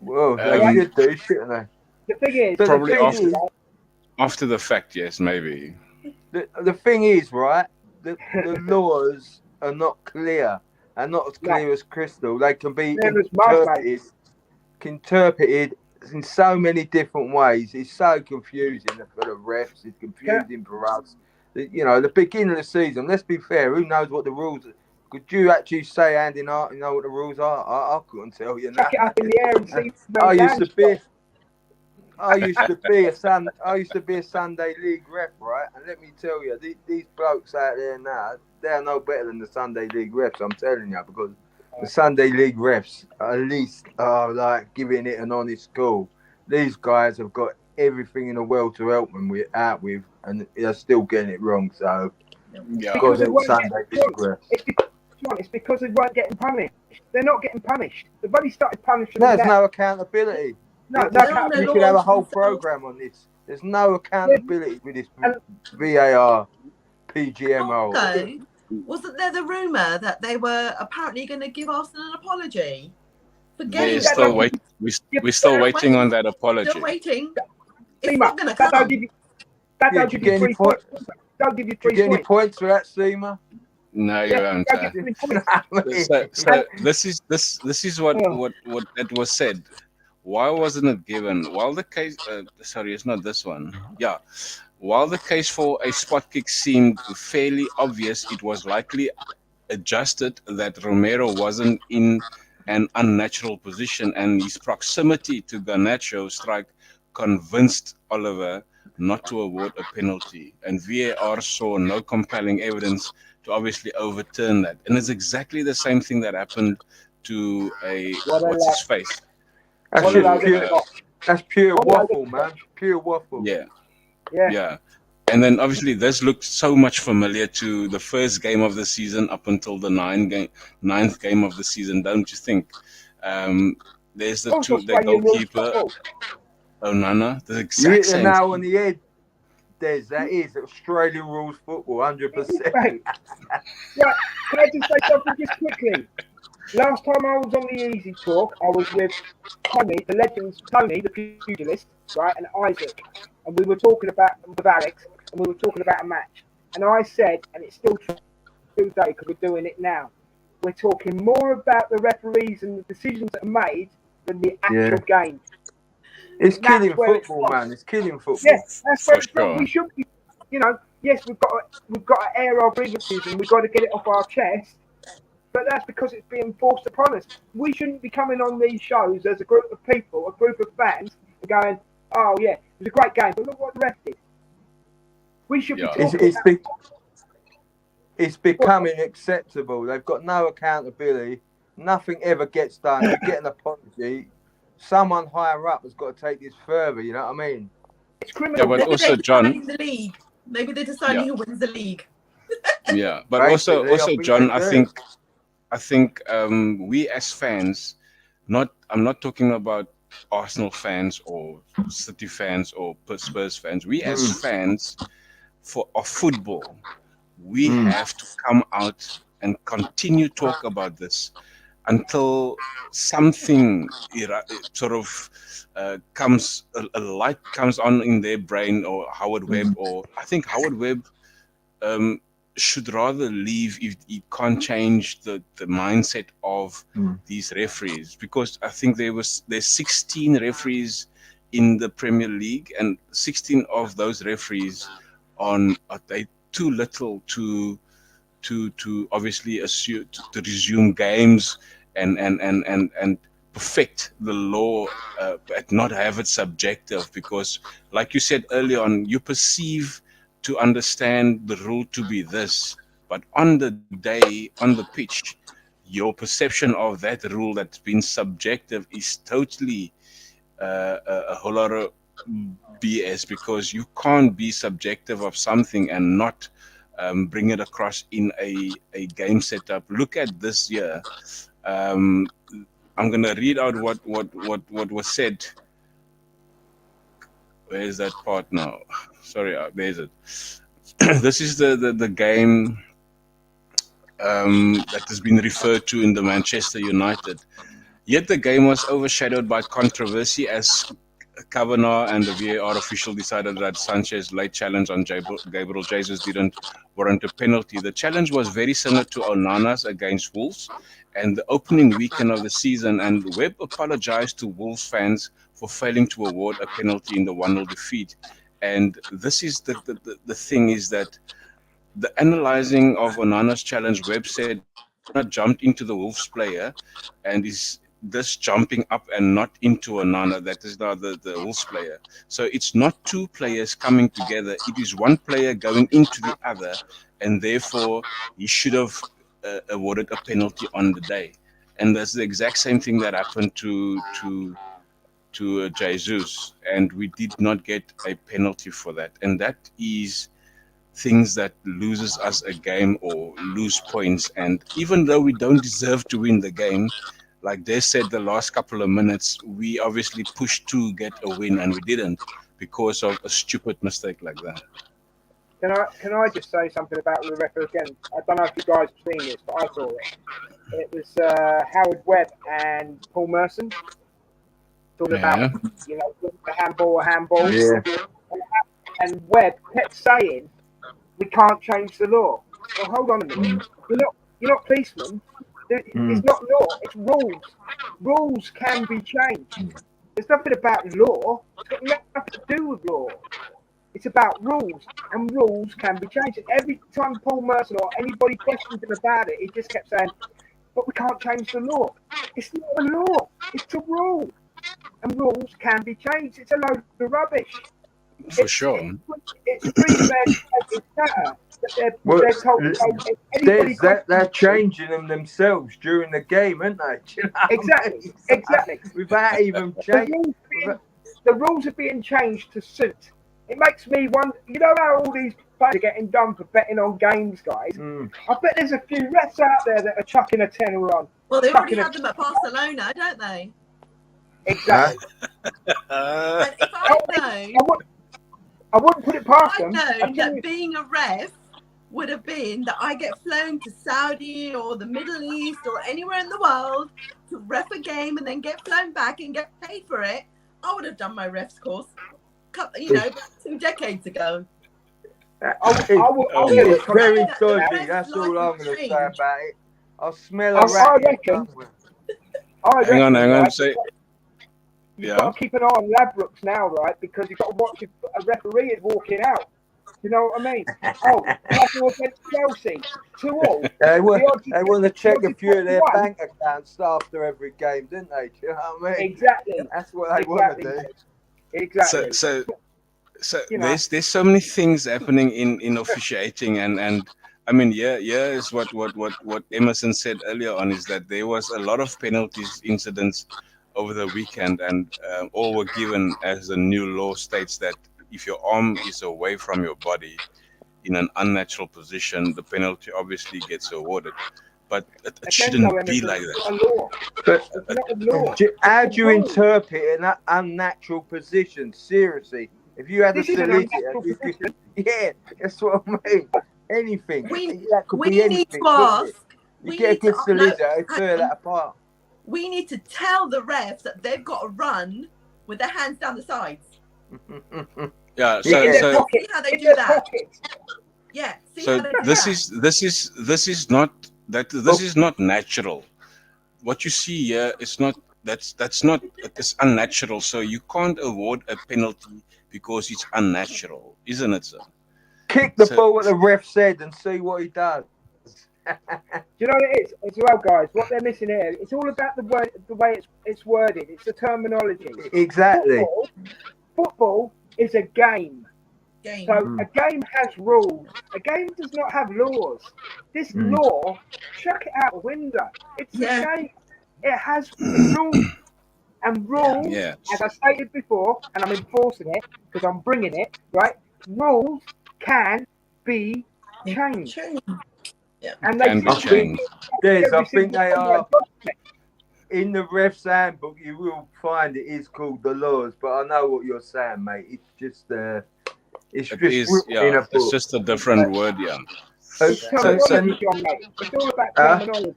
Well, they Yeah, Um, should do, shouldn't they? the thing is, But the Probably thing Jamie, is, after the fact, yes, maybe. the thing is, right? The laws are not clear and not as no, clear as crystal. They can be there was mud, mate. interpreted in so many different ways. It's so confusing for the refs. It's Can confusing for us. The beginning of the season. Let's be fair. Who knows what the rules are? Could you actually say, Andy, you know what the rules are? I couldn't tell you chuck now. it up in the air and see where I it used to lands. be. I used to be a Sunday league ref, right? And let me tell you, these blokes out there now, they're no better than the Sunday league refs. I'm telling you, because the Sunday league refs at least are like giving it an honest go. These guys have got everything in the world to help them out with, and they're still getting it wrong. So, Yeah. God Because they help weren't Sunday league getting refs. it's because they weren't getting punished. They're not getting punished. They've only started punishing them There's now. no accountability. No, no There are no We could have a laws whole themselves. program on this. There's no Yeah, accountability with this and VAR, Also, PGMO. wasn't there the rumour that they were apparently going to give Arsenal an apology for They're getting that still don't caught? give wait. you, We're still Still waiting on waiting. that Still apology. waiting. It's Seema, not going to that don't come. give you that Yeah, don't do you give you get any 3 points. Don't give you Do you three get any points. points for that, Seema? No, you Yeah, won't. don't get 3 points. I mean, And This is what oh, what that was said. Why wasn't it given? While the case, sorry, it's not this one. Yeah, while the case for a spot kick seemed fairly obvious, it was likely adjusted that Romero wasn't in an unnatural position, and his proximity to Garnacho's strike convinced Oliver not to award a penalty. And VAR saw no compelling evidence to obviously overturn that. And it's exactly the same thing that happened to a What a what's his lo- face That's what a just to load of pure. crap. That's pure What a load waffle, of crap. man. Pure waffle. yeah. Yeah. Yeah. And then obviously this looked so much familiar to the first game of the season up until the ninth game of the season, don't you think? Um, there's Also the Australian rules goalkeeper, football. Onana, the You exact hit the same nail on thing. the head, Des. That is Australian rules football, 100%. Right. Right. Can I just say something just quickly? Last time I was on the Easy Talk, I was with Tony, the legends, Tony, the pugilist, right, and Isaac, and we were talking about with Alex, and we were talking about a match, and I said, and it's still true today because we're doing it now. We're talking more about the referees and the decisions that are made than the Yeah. actual game. It's And that's killing where it's football, wrong. man. It's killing football. Yeah, that's where For it's wrong. sure. We should be, yes, we've got to air our grievances and we've got to get it off our chest. But that's because it's being forced upon us. We shouldn't be coming on these shows as a group of people, a group of fans, and going, "Oh yeah, it was a great game, but look what the ref did." We should be Yeah. talking It's becoming acceptable. They've got no accountability. Nothing ever gets done. You get an apology. Someone higher up has got to take this further. You know what I mean? it's criminal. Yeah, but Maybe also they're John, deciding the league. Maybe they're deciding yeah, who wins the league. yeah. But Basically, I also think John, they I do. think we as fans, not I'm not talking about Arsenal fans or City fans or Spurs fans. We as Mm. fans of football, we Mm. have to come out and continue talk about this until something sort of comes a light comes on in their brain, or Howard Webb, or I think Howard Webb um, should rather leave if he can't change the mindset of Mm. these referees, because I think there's 16 referees in the Premier League, and 16 of those referees are they too little to obviously assume to resume games and perfect the law, but not have it subjective, because like you said earlier on, you perceive to understand the rule to be this, but on the day on the pitch, your perception of that rule that's been subjective is totally a whole lot of BS, because you can't be subjective of something and not bring it across in a game setup. Look at this year. Um, I'm gonna read out what was said. Where is that part now? Sorry, there's it. This is the game that has been referred to in the Manchester United. Yet the game was overshadowed by controversy as Kavanagh and the VAR official decided that Sanchez's late challenge on Gabriel Jesus didn't warrant a penalty. The challenge was very similar to Onana's against Wolves and the opening weekend of the season, and Webb apologized to Wolves fans for failing to award a penalty in the 1-0 defeat. And this is the thing is that the analyzing of Onana's challenge, Webb said Onana jumped into the Wolves player and is this jumping up and not into Onana. That is now the Wolves player. So it's not two players coming together. It is one player going into the other, and therefore he should have awarded a penalty on the day. And that's the exact same thing that happened to Jesus, and we did not get a penalty for that. And that is things that loses us a game or lose points. And even though we don't deserve to win the game, like they said, the last couple of minutes, we obviously pushed to get a win and we didn't because of a stupid mistake like that. Can I just say something about the referee again? I don't know if you guys have seen this, but I saw it. It was Howard Webb and Paul Merson talking about, Yeah. the handball. Yeah. And Webb kept saying, "We can't change the law." Well, hold on a minute. You're not policemen. It's Mm. not law. It's rules. Rules can be changed. There's nothing about law. It's got nothing to do with law. It's about rules, and rules can be changed. And every time Paul Merson or anybody questioned him about it, he just kept saying, "But we can't change the law. It's not a law. It's a rule, and rules can be changed. It's a load of rubbish. For sure. It's three men taking matter that they're told to go. Anybody they're changing them themselves during the game, aren't they? Do you know exactly, exactly. Without even changing. The rules are being changed to suit. It makes me wonder. You know how all these players are getting done for betting on games, guys. I bet there's a few refs out there that are chucking a tenner on. Well, they already have them at Barcelona, don't they? Exactly. And if I'd known, I wouldn't put it past them. I'd known that being a ref would have been that I get flown to Saudi or the Middle East or anywhere in the world to ref a game and then get flown back and get paid for it, I would have done my refs course, 2 decades ago. It's very dodgy. That's all I'm going to say about it. I'll smell a rat. I reckon. Hang on. You've got to keep an eye on Ladbrokes now, right? Because you've got to watch if a referee is walking out. You know what I mean? Arsenal against Chelsea, 2-2. They want to check a few of their bank accounts after every game, didn't they? Do you know what I mean? Exactly. That's what they want to do. Exactly. So there's so many things happening in officiating, and I mean, is what Emerson said earlier on, is that there was a lot of penalties incidents over the weekend, and all were given as the new law states that if your arm is away from your body in an unnatural position, the penalty obviously gets awarded. But it shouldn't be like that. But how do you interpret an unnatural position? Seriously, if you had a solicitor, that's what I mean. Anything. That could be anything. Need to ask. You get a good solicitor, tear that apart. We need to tell the refs that they've got to run with their hands down the sides. So see how they do that. Yeah. So this is not natural. What you see here is not. That's not. It's unnatural. So you can't award a penalty because it's unnatural, isn't it, sir? Kick the ball what the ref said and see what he does. Do you know what it is as well, guys? What they're missing here, it's all about the way it's worded. It's the terminology. Exactly. Football is a game. So a game has rules. A game does not have laws. This law, chuck it out the window. It's a game. It has rules. And rules, as I stated before, and I'm enforcing it because I'm bringing it, right? Rules can be changed. Yeah. And they be changed. I think they are. In the ref's handbook, you will find it is called the laws, but I know what you're saying, mate. It's just it's just a different word, It's all about terminology.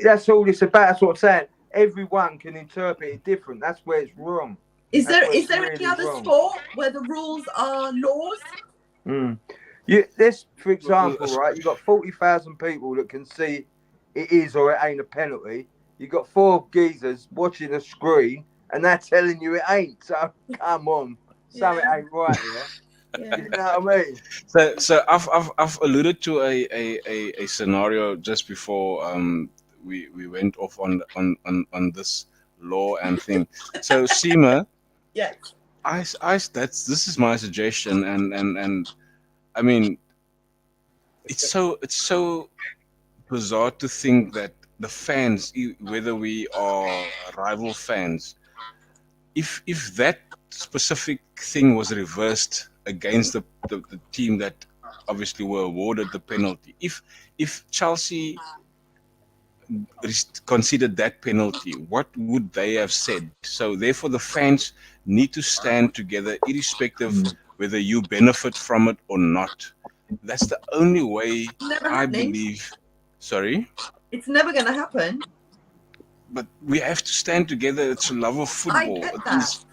That's all it's about. That's what I'm saying. Everyone can interpret it different. That's where it's wrong. Is there any other sport where the rules are laws? This, for example, right? You've got 40,000 people that can see it is or it ain't a penalty. You've got 4 geezers watching a screen and they're telling you it ain't. So come on, something ain't right here. You know what I mean? So I've alluded to a scenario just before we went off on this law and thing. So Seema, this is my suggestion, and I mean, it's so bizarre to think that the fans, whether we are rival fans, if that specific thing was reversed against the team that obviously were awarded the penalty, if Chelsea considered that penalty, what would they have said? So therefore the fans need to stand together irrespective whether you benefit from it or not. That's the only way I believe. Sorry? It's never going to happen. But we have to stand together. It's a love of football. I get that.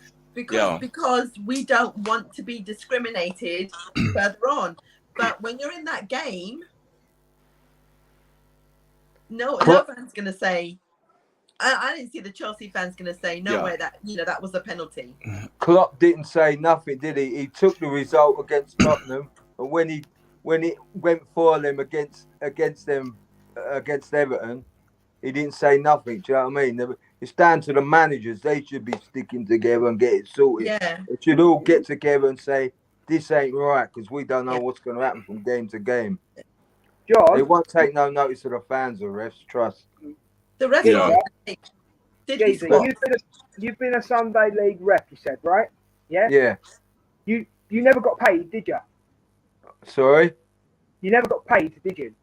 Because we don't want to be discriminated further on. But when you're in that game, no fan's going to say, I didn't see the Chelsea fans going to say no Yeah. way that that was a penalty. Klopp didn't say nothing, did he? He took the result against Tottenham, and when it went for them against Everton, he didn't say nothing. Do you know what I mean? It's down to the managers. They should be sticking together and get it sorted. Yeah. They should all get together and say this ain't right because we don't know Yeah. what's going to happen from game to game. They John, won't take no notice of the fans or refs. Trust. The refs Yeah. aren't gonna take. Did we Geezer, score? you've been a Sunday League ref, you said, right? Yeah. Yeah. You never got paid, did you? Sorry. You never got paid, did you?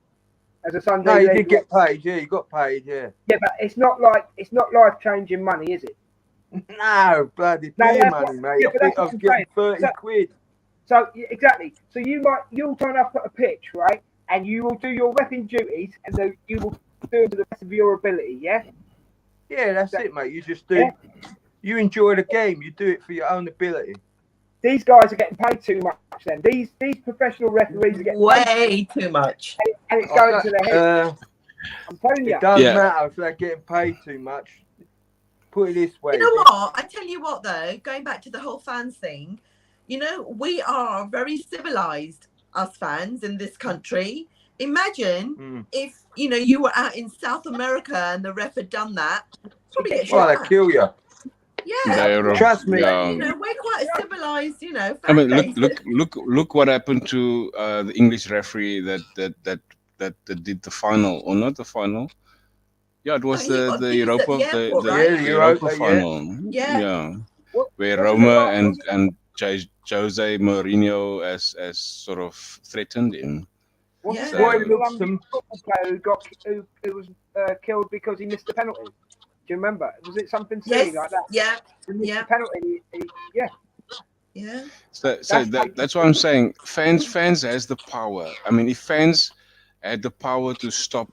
As a Sunday No, you League did get paid. Yeah, you got paid. Yeah. Yeah, but it's not life changing money, is it? No, bloody No, beer that's money, what- mate. yeah, I but think that's I what was I'm getting saying. 30 So- quid. So exactly. So you'll turn up at a pitch, right? And you will do your repping duties, and then you will do it to the best of your ability. Yeah. Yeah, that's it, mate. You just do. Yeah. You enjoy the game. You do it for your own ability. These guys are getting paid too much. Then these professional referees are getting paid, Way too much. and it's going to their head. I'm telling you. It doesn't Yeah. matter if they're getting paid too much. Put it this way. You know what? I tell you what, though, going back to the whole fans thing, we are very civilized, us fans in this country. Imagine if, you were out in South America and the ref had done that. Probably get Well, shot. they kill you. Yeah. Trust me. We're quite a civilized, fan I mean, base. look what happened to the English referee that did the final, or not the final. Yeah, it was he got the these at Europa, the airport, right? Yeah, the the Europa Europa, final. Yeah. Yeah, What- where what was Roma the and last- and Jose Mourinho as sort of threatened him. What's Yeah. the name of the Boy, looks Colombian football player who was killed because he missed the penalty? Do you remember? Was it something silly Yes. like that? Yeah. He missed Yeah. the penalty. Yeah. Yeah. So That's- that's what I'm saying. Fans has the power. I mean, if fans had the power to stop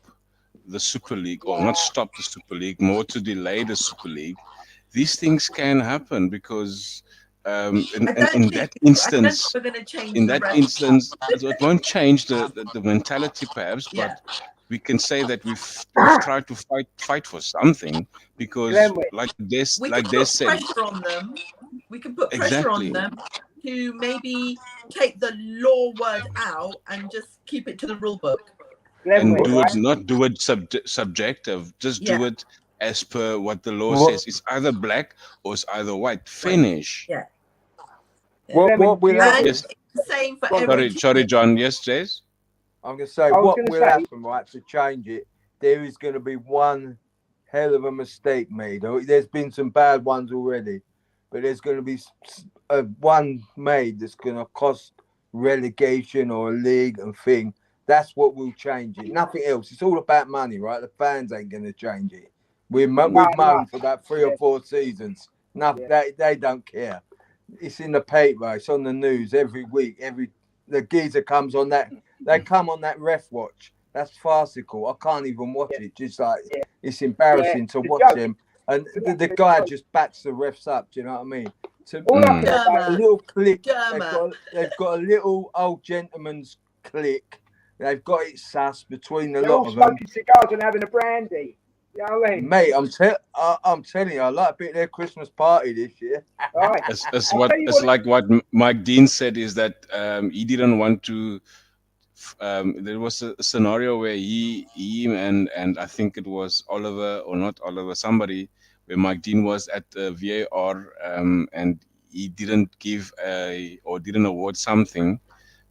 the Super League, or not stop the Super League, more to delay the Super League, these things can happen because in that instance, we're going to change in the that ref. instance, it won't change the mentality perhaps, Yeah. but we can say that we've tried to fight for something because, Glenwood. like We they can put said, pressure on them. We can put pressure Exactly. on them to maybe take the law word out and just keep it to the rule book. and Glenwood, do right? it, not do it subjective, just do Yeah. it as per what the law What- says. It's either black or it's either white. Finish. Yeah. What will And happen? Yes. it's the same for Sorry, every Sorry, team. John. Yes, Jace. I'm going to say, I was what gonna will say- happen, right, to change it? There is going to be one hell of a mistake made. There's been some bad ones already, but there's going to be one made that's going to cost relegation or a league and thing. That's what will change it. Nothing else. It's all about money, right? The fans ain't going to change it. We've moaned for about 3 or 4 seasons. Nothing. They don't care. It's in the paper. It's on the news every week. The geezer comes on that. They come on that ref watch. That's farcical. I can't even watch it. Just like it's embarrassing to watch them. And the guy just backs the refs up. Do you know what I mean? All I care A about is little click. Dermot. They've got a little old gentleman's click. They've got it sus between the they're lot all of them. smoking cigars and having a brandy. You know what I mean? Mate, I'm telling you, I like a bit of their Christmas party this year. All right. It's I'll tell you it's what- like what Mike Dean said is that he didn't want to. There was a scenario where he and I think it was Oliver, or not Oliver, somebody, where Mike Dean was at VAR and he didn't didn't award something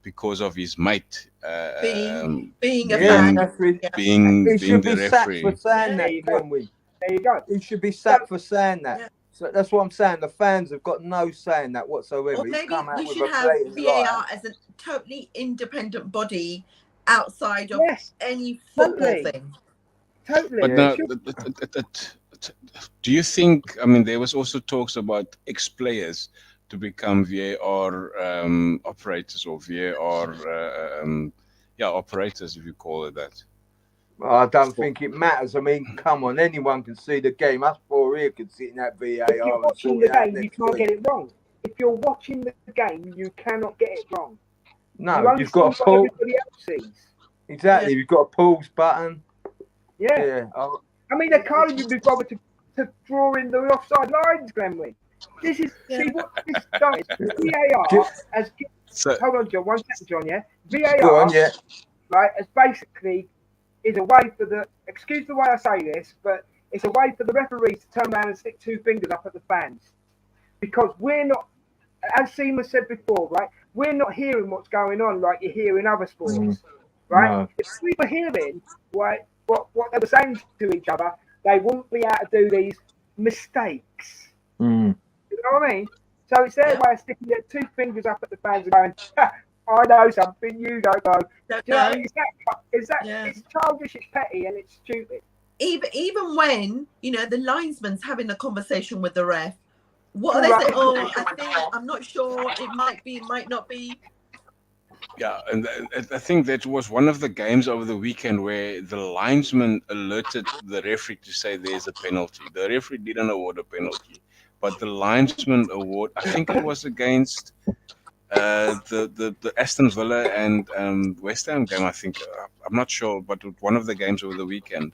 because of his mate Being a Yeah, fan. that's really, being he should the be sacked referee. for saying There that, you go. Glenwood. There you go. He should be sacked for saying that. Yeah. So that's what I'm saying. The fans have got no say in that whatsoever. Or He's maybe come out we with should a have blatant lie. VAR as a totally independent body outside of Yes, any football totally. thing. totally. But Yeah. now, do you think? I mean, there was also talks about ex-players to become VAR operators or VAR, operators, if you call it that. I don't think it matters. I mean, come on, anyone can see the game. Us 4 here can sit in that VAR If you're and watching sort the it out game, you next can't week. get it wrong. If you're watching the game, you cannot get it wrong. No, only you've got see a what pause. everybody else sees. Exactly, you've got a pause button. Yeah. Yeah, I mean, they can't even be bothered to draw in the offside lines, Glenwyn. This is see what this has done is VAR has. So Hold on, John. 1 second, John. Yeah, Go on, VAR yeah. right has basically is a way for the excuse the way I say this, but it's a way for the referees to turn around and stick two fingers up at the fans because we're not, as Seema said before, right? We're not hearing what's going on like you hear in other sports, right? No. If we were hearing right what they were saying to each other, they wouldn't be able to do these mistakes. Mm. You know what I mean? So it's their way of sticking their two fingers up at the fans and going, I know something you don't know. Do you know? It's childish, it's petty, and it's stupid. Even when the linesman's having a conversation with the ref, what are they saying? Oh, I think I'm not sure. It might be, might not be. yeah, and I think that was one of the games over the weekend where the linesman alerted the referee to say there's a penalty. The referee didn't award a penalty, but the linesman award. I think it was against the Aston Villa and West Ham game. I think I'm not sure, but one of the games over the weekend.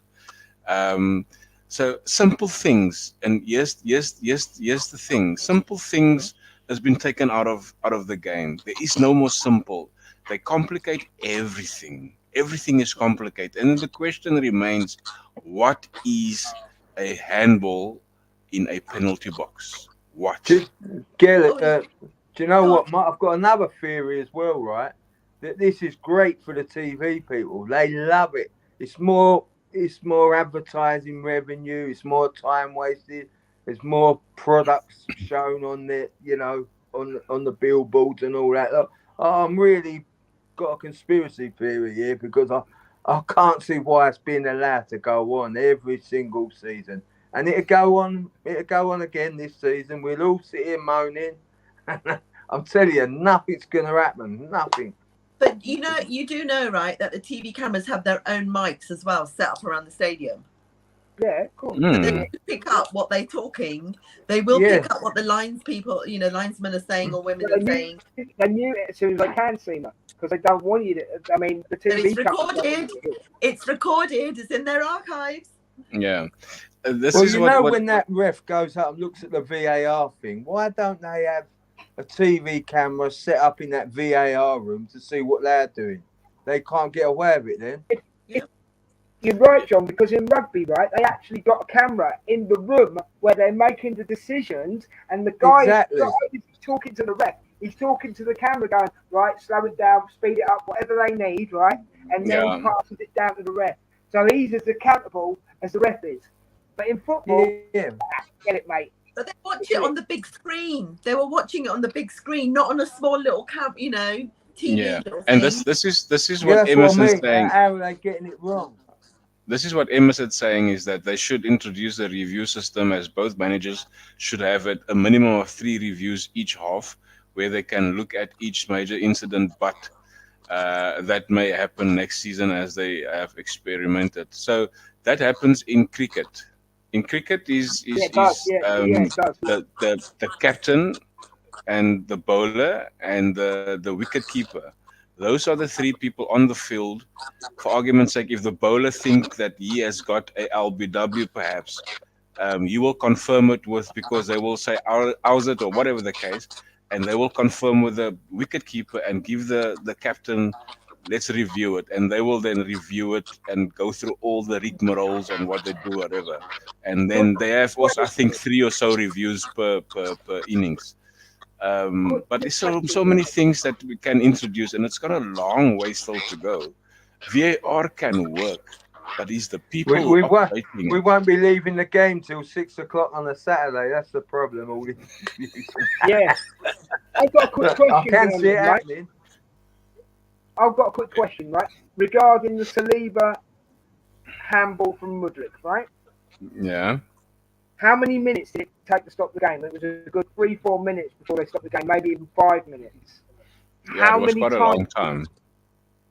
Um, so simple things, and yes, the thing. Simple things has been taken out of the game. There is no more simple. They complicate everything. Everything is complicated, and then the question remains: what is a handball in a penalty box? What? Gareth, do you know what? I've got another theory as well, right? That this is great for the TV people. They love it. It's more advertising revenue. It's more time wasted. There's more products shown on the on the billboards and all that. Look, I'm really got a conspiracy theory here because I can't see why it's been allowed to go on every single season. And it'll go on again this season. We'll all sit here moaning. I'm telling you, nothing's going to happen. Nothing. But you do know, right, that the TV cameras have their own mics as well set up around the stadium. Yeah, cool. So they will pick up what they're talking. They will pick up what the linesmen are saying or women are saying. They knew it as soon as they can, Seema, because they don't want you to. I mean, the TV. It's recorded. It's recorded. It's in their archives. Yeah. When that ref goes up and looks at the VAR thing, why don't they have a TV camera set up in that VAR room to see what they're doing? They can't get away with it then. You're right, John, because in rugby, right, they actually got a camera in the room where they're making the decisions, and the guy is talking to the ref. He's talking to the camera going, right, slow it down, speed it up, whatever they need, right? And then he passes it down to the ref. So he's as accountable as the ref is. But in football, get it, mate. But they watch it on the big screen. They were watching it on the big screen, not on a small little TV. Yeah, and this is what Emerson's saying. How are they getting it wrong? This is what Emerson's saying, is that they should introduce a review system, as both managers should have a minimum of 3 reviews each half, where they can look at each major incident, but that may happen next season as they have experimented. So that happens in cricket. In cricket the captain and the bowler and the wicket keeper. Those are the 3 people on the field. For argument's sake, if the bowler thinks that he has got a LBW, perhaps, you will confirm it because they will say, how's it, or whatever the case, and they will confirm with the wicket keeper and give the captain, let's review it. And they will then review it and go through all the rigmaroles and what they do, whatever. And then they have also, I think, 3 or so reviews per innings. But there's so many things that we can introduce, and it's got a long way still to go. VAR can work, but it's the people we won't be leaving the game till 6 o'clock on a Saturday. That's the problem. All yeah. I've got a quick question. I can see it happening. I've got a quick question, right? Regarding the Saliba handball from Mudryk, right? Yeah. How many minutes did it take to stop the game? It was a good 3-4 minutes before they stopped the game, maybe even 5 minutes. Yeah, it was quite a long time.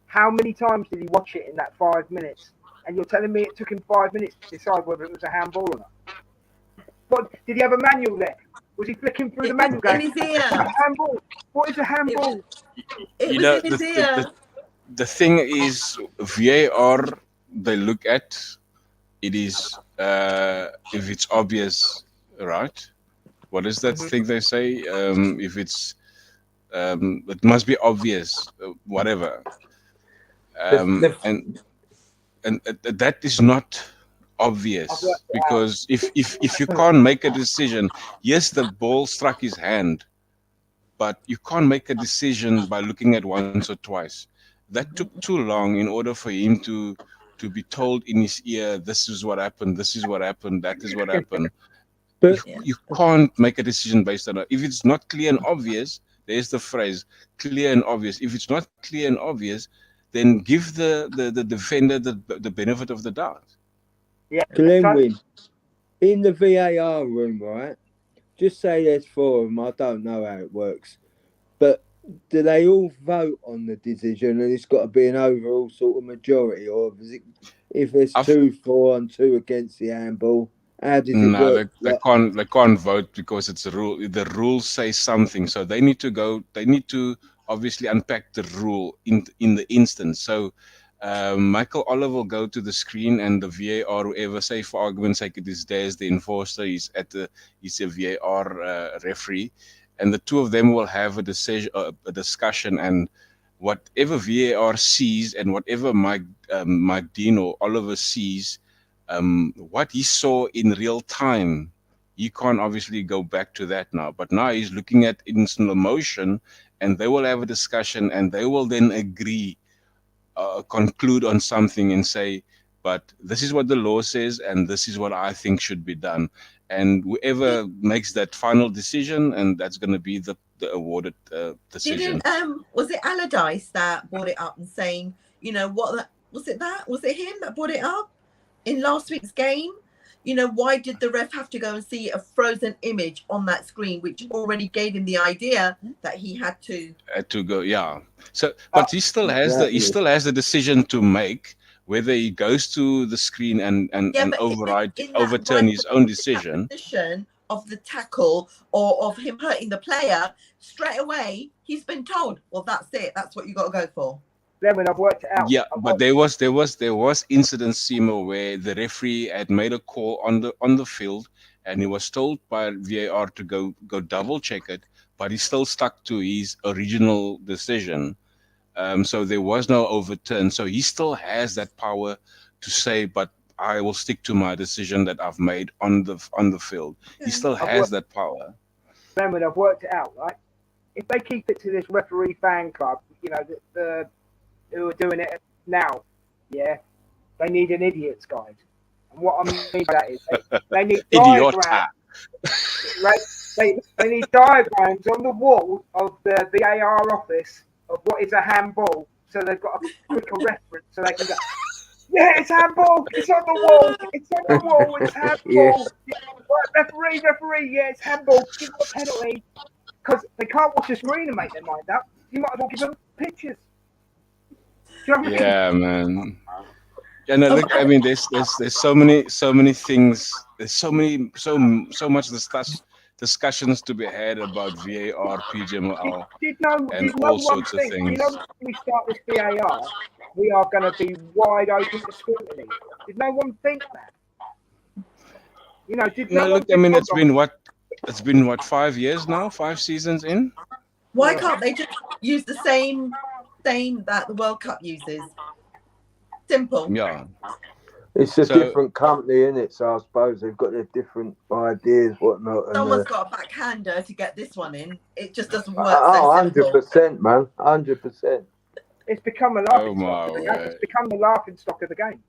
How many times did he watch it in that 5 minutes? And you're telling me it took him 5 minutes to decide whether it was a handball or not? What, did he have a manual there? Was he flicking through the manual going, in his ear? Handball? What is a handball? It was in his ear. The thing is, VAR, they look at, it is if it's obvious, right? What is that Mhm. thing they say? If it's it must be obvious, whatever. The, Um, the, and that is not I've obvious, worked it out. because if you can't make a decision, yes, the ball struck his hand, but you can't make a decision by looking at once or twice. That took too long in order for him to be told in his ear, this is what happened, this is what happened, that is what happened. you but Yeah. you can't make a decision based on it. If it's not clear and obvious, there's the phrase, clear and obvious. If it's not clear and obvious, then give the defender the benefit of the doubt. Yeah. So Glenwyn, in the VAR room, right? Just say there's four of them. I don't know how it works. But do they all vote on the decision and it's got to be an overall sort of majority? Or is it, if there's I've 2-4 and 2 against the handball, how does it No, work? they can't vote because it's a rule. The rules say something, so they need to go. They need to obviously unpack the rule in the instance. So Michael Oliver will go to the screen, and the VAR, whoever, say for argument's sake, it is Des, the enforcer. He's a VAR referee, and the two of them will have a decision, a discussion, and whatever VAR sees and whatever Mike Dean or Oliver sees, what he saw in real time, he can't obviously go back to that now. But now he's looking at in slow motion, and they will have a discussion, and they will then agree, conclude on something, and say, "But this is what the law says, and this is what I think should be done." And whoever makes that final decision, and that's going to be the awarded decision. Didn't was it Allardyce that brought it up and saying, what was it, that was it him that brought it up in last week's game? Why did the ref have to go and see a frozen image on that screen, which already gave him the idea that he had to. To go, yeah. So, uh, but he Exactly. still has the decision to make, whether he goes to the screen Yeah, and but in that overturn his own in that decision. position of the tackle or of him hurting the player, straight away he's been told, well, that's it, that's what you got to go for. Lemon, I've worked it out. Yeah, but there was incidents, Simo, where the referee had made a call on the field, and he was told by VAR to go double check it, but he still stuck to his original decision. So there was no overturn. So he still has that power to say, "But I will stick to my decision that I've made on the field." He Yeah. still I've has worked, that power. Lemon, I've worked it out, right? If they keep it to this referee fan club, the who are doing it now, yeah, they need an idiot's guide. And what I mean by that is they need diagrams, Idiota. right? They need diagrams on the wall of the VAR office of what is a handball, so they've got a quicker reference, so they can go, yeah, it's handball, it's on the wall, it's on the wall, it's Yeah. handball. Right, referee, yeah, it's handball, give them a penalty. Because they can't watch the screen and make their mind up. You might as well give them pictures. Do you know what I mean? Yeah, man. Yeah, no, Oh, look, I mean, there's so many things. There's so much discussions to be had about VAR, PGMOL, and Did no all one sorts of think, things. when we start this VAR, we are going to be wide open to scrutiny? Did no one think that? Did no No, one look, I think, mean, hold on, it's been what, 5 years now, 5 seasons in. why can't they just use the same that the World Cup uses? Simple. Yeah. It's a So different company, isn't it? So I suppose they've got their different ideas, whatnot. And Someone's got a backhander to get this one in. It just doesn't work so oh, simple. 100%, man. 100%. it's become a oh laughing stock my of the game. word. It's become the laughing stock of the game.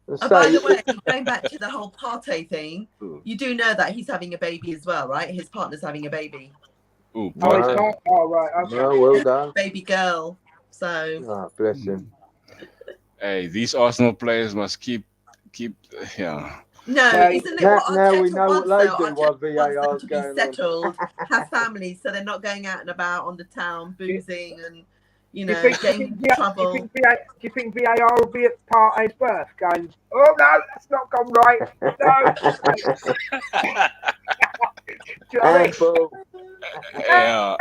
Oh, by the way, going back to the whole Partey thing, you do know that he's having a baby as well, right? His partner's having a baby. Ooh, Oh, it's Partey. not? Oh, right, okay. No, well done. Baby girl. So Oh, bless him. Hey, these Arsenal players must keep, yeah. no, Well, isn't it what Now we Arteta know wants what they though? do while Arteta wants them VAR's to be going on. settled, have families, so they're not going out and about on the town boozing and do you getting into trouble. do you think VAR will be at Partey's birth going, oh no, that's not gone right. No. Do you know what I mean? Handball. Yeah.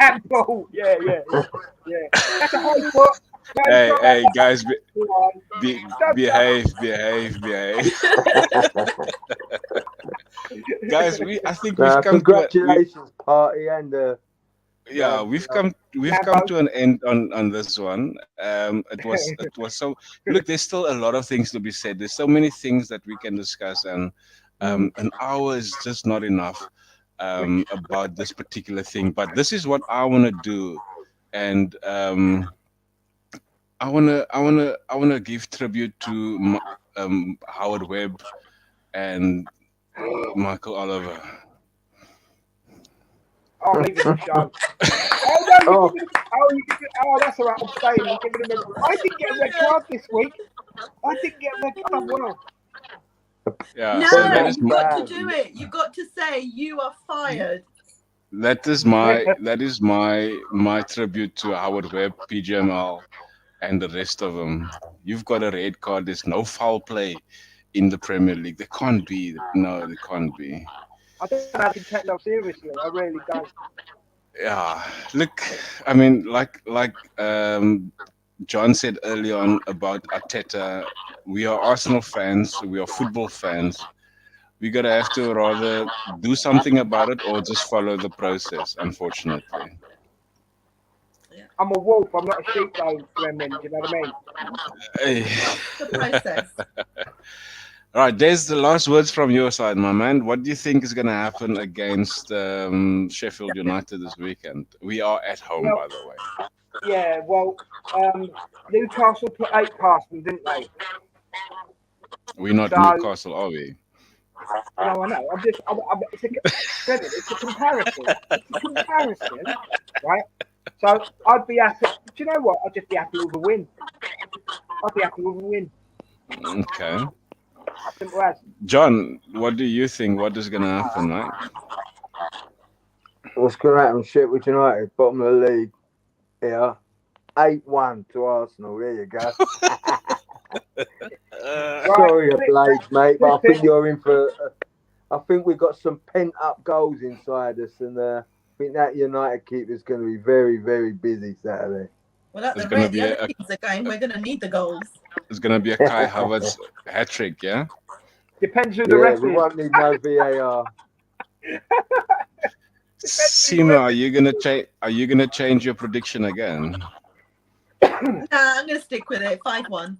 Handball. Yeah. That's a high foot. No, Hey, stop that. hey, guys, Come on. Stop behave. Guys, I think we've Nah, come to congratulations, party, and yeah, we've come Lambo. to an end on this one. It was so, look. There's still a lot of things to be said. There's so many things that we can discuss, and an hour is just not enough about this particular thing. But this is what I want to do, and I wanna give tribute to Howard Webb and Michael Oliver. I'm leaving the show. Oh no, oh, that's all right. I'm staying. I'm giving him a. I didn't get a red card this week. I didn't get a red card. Well, Yeah, so No, that is you've got to do it. You've got to say you are fired. my tribute to Howard Webb, PGML, and the rest of them. You've got a red card. There's no foul play in the Premier League. There can't be. No, there can't be. I don't know how to take that seriously. I really don't. Yeah, look, I mean, John said early on about Arteta, we are Arsenal fans, we are football fans. We gotta have to rather do something about it or just follow the process, unfortunately. I'm a wolf. I'm not a sheep, though, Gremlin. Do you know what I mean? Hey. The process. All right, there's the last words from your side, my man. What do you think is going to happen against Sheffield United this weekend? We are at home, Well, by the way. yeah. Well, Newcastle put 8 past them, didn't they? We're not So Newcastle, are we? no, I know. It's it's a comparison. It's a comparison, right? So I'd be happy. Do you know what? I'd just be happy with a win. I'd be happy with a win. Okay. Simple as. John, what do you think? What is going to happen, mate? what's going to happen? Sheffield United, bottom of the league. Yeah, 8-1 to Arsenal. There you go. Sorry, Blades, mate, but I think you're in for. I think we've got some pent up goals inside us, and I think that United keeper's going to be very, very busy Saturday. Well, at It's the gonna rate be the other teams are going, we're going to need the goals. It's going to be a Kai Havertz hat trick, yeah? Depends who the Yeah, ref we is. won't need no VAR. Sima, are you gonna change? Are you gonna change your prediction again? Nah, I'm going to stick with it. 5-1.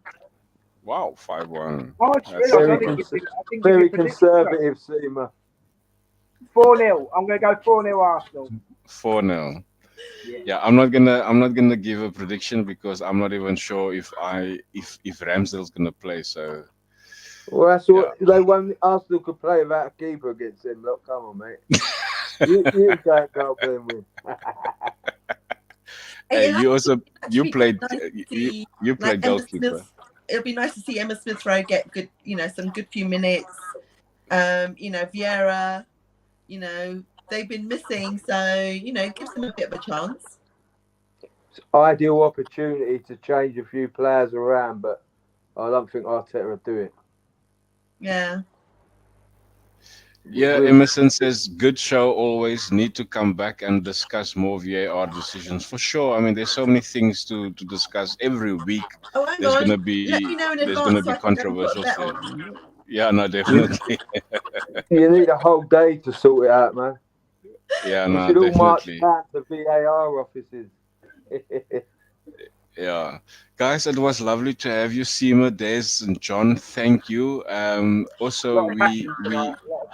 Wow, 5-1. Oh, I just That's realised I Very, didn't good. give you, I didn't very give you a prediction. conservative, Seema. 4-0. I'm going to go 4-0 Arsenal. 4-0. Yeah. Yeah, I'm not gonna give a prediction because I'm not even sure if Ramsdale's gonna play. So Well, that's what they won't. Arsenal could play without a keeper against him. Look, come on, mate. you can't go play and win. hey, you also you Actually, played nice to you see, you like, played Emma goalkeeper. Smith. It'll be nice to see Emma Smith Rowe get good, some good few minutes. Vieira, they've been missing, so it gives them a bit of a chance. It's ideal opportunity to change a few players around, but I don't think Arteta will do it. Yeah. Yeah, Emerson says good show always. Need to come back and discuss more VAR decisions for sure. I mean, there's so many things to discuss every week. Oh, hang There's on. gonna Let be me know in there's gonna advance so be I can go and put a controversial bet things. on. Yeah, no, definitely. You need a whole day to sort it out, man. Yeah, We no, should all march definitely. down to VAR offices. Yeah, guys, it was lovely to have you, Seema, Des, and John. Thank you. Also, Lot of passion tonight. Lot of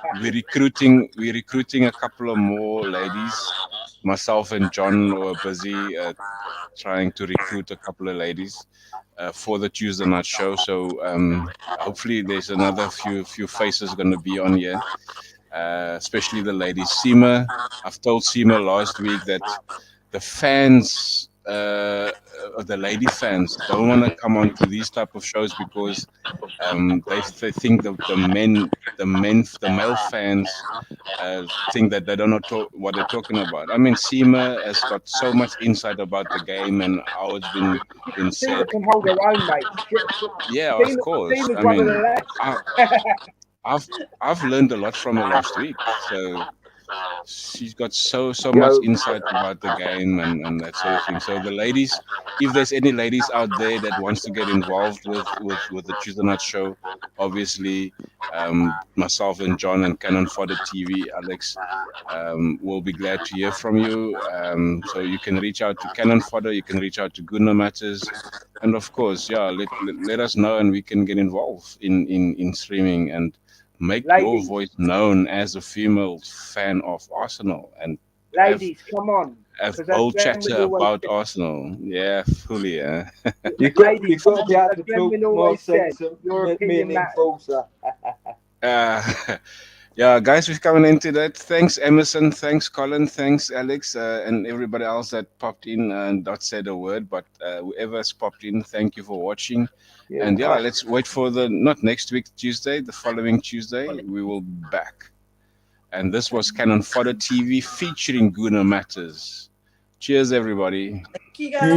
passion. we're recruiting a couple of more ladies. Myself and John were busy trying to recruit a couple of ladies for the Tuesday night show. So hopefully, there's another few faces going to be on here, especially the ladies. Seema, I've told Seema last week that the fans, the lady fans, don't want to come on to these type of shows because they think the male fans think that they don't know what they're talking about. I mean, Seema has got so much insight about the game and how it's been Seema said. can hold her own, mate. Yeah, of course. Seema's I one of mean, the less. I, I've learned a lot from her last week. So she's got so much Go. insight about the game and that sort of thing. So the ladies, if there's any ladies out there that wants to get involved with the Choose the Nut show, obviously myself and John and Cannon Fodder TV, Alex, will be glad to hear from you. So you can reach out to Cannon Fodder, you can reach out to Gunnar Matters, and of course, yeah, let us know and we can get involved in streaming and make your Ladies, voice known as a female fan of Arsenal and have ladies, come on. have Because as old Glenn chatter always about said, Arsenal. Yeah, fully. Yeah. You ladies, got to be able as to talk Glenn more always said, sense than your me opinion and matters. enforcer. Uh, yeah, guys, we've coming into that. Thanks, Emerson. Thanks, Colin. Thanks, Alex, and everybody else that popped in and not said a word. But whoever's popped in, thank you for watching. Yeah. And yeah, let's wait for the not next week Tuesday, the following Tuesday. We will be back. And this was Cannon Fodder TV featuring Guna Matters. Cheers, everybody. Thank you guys.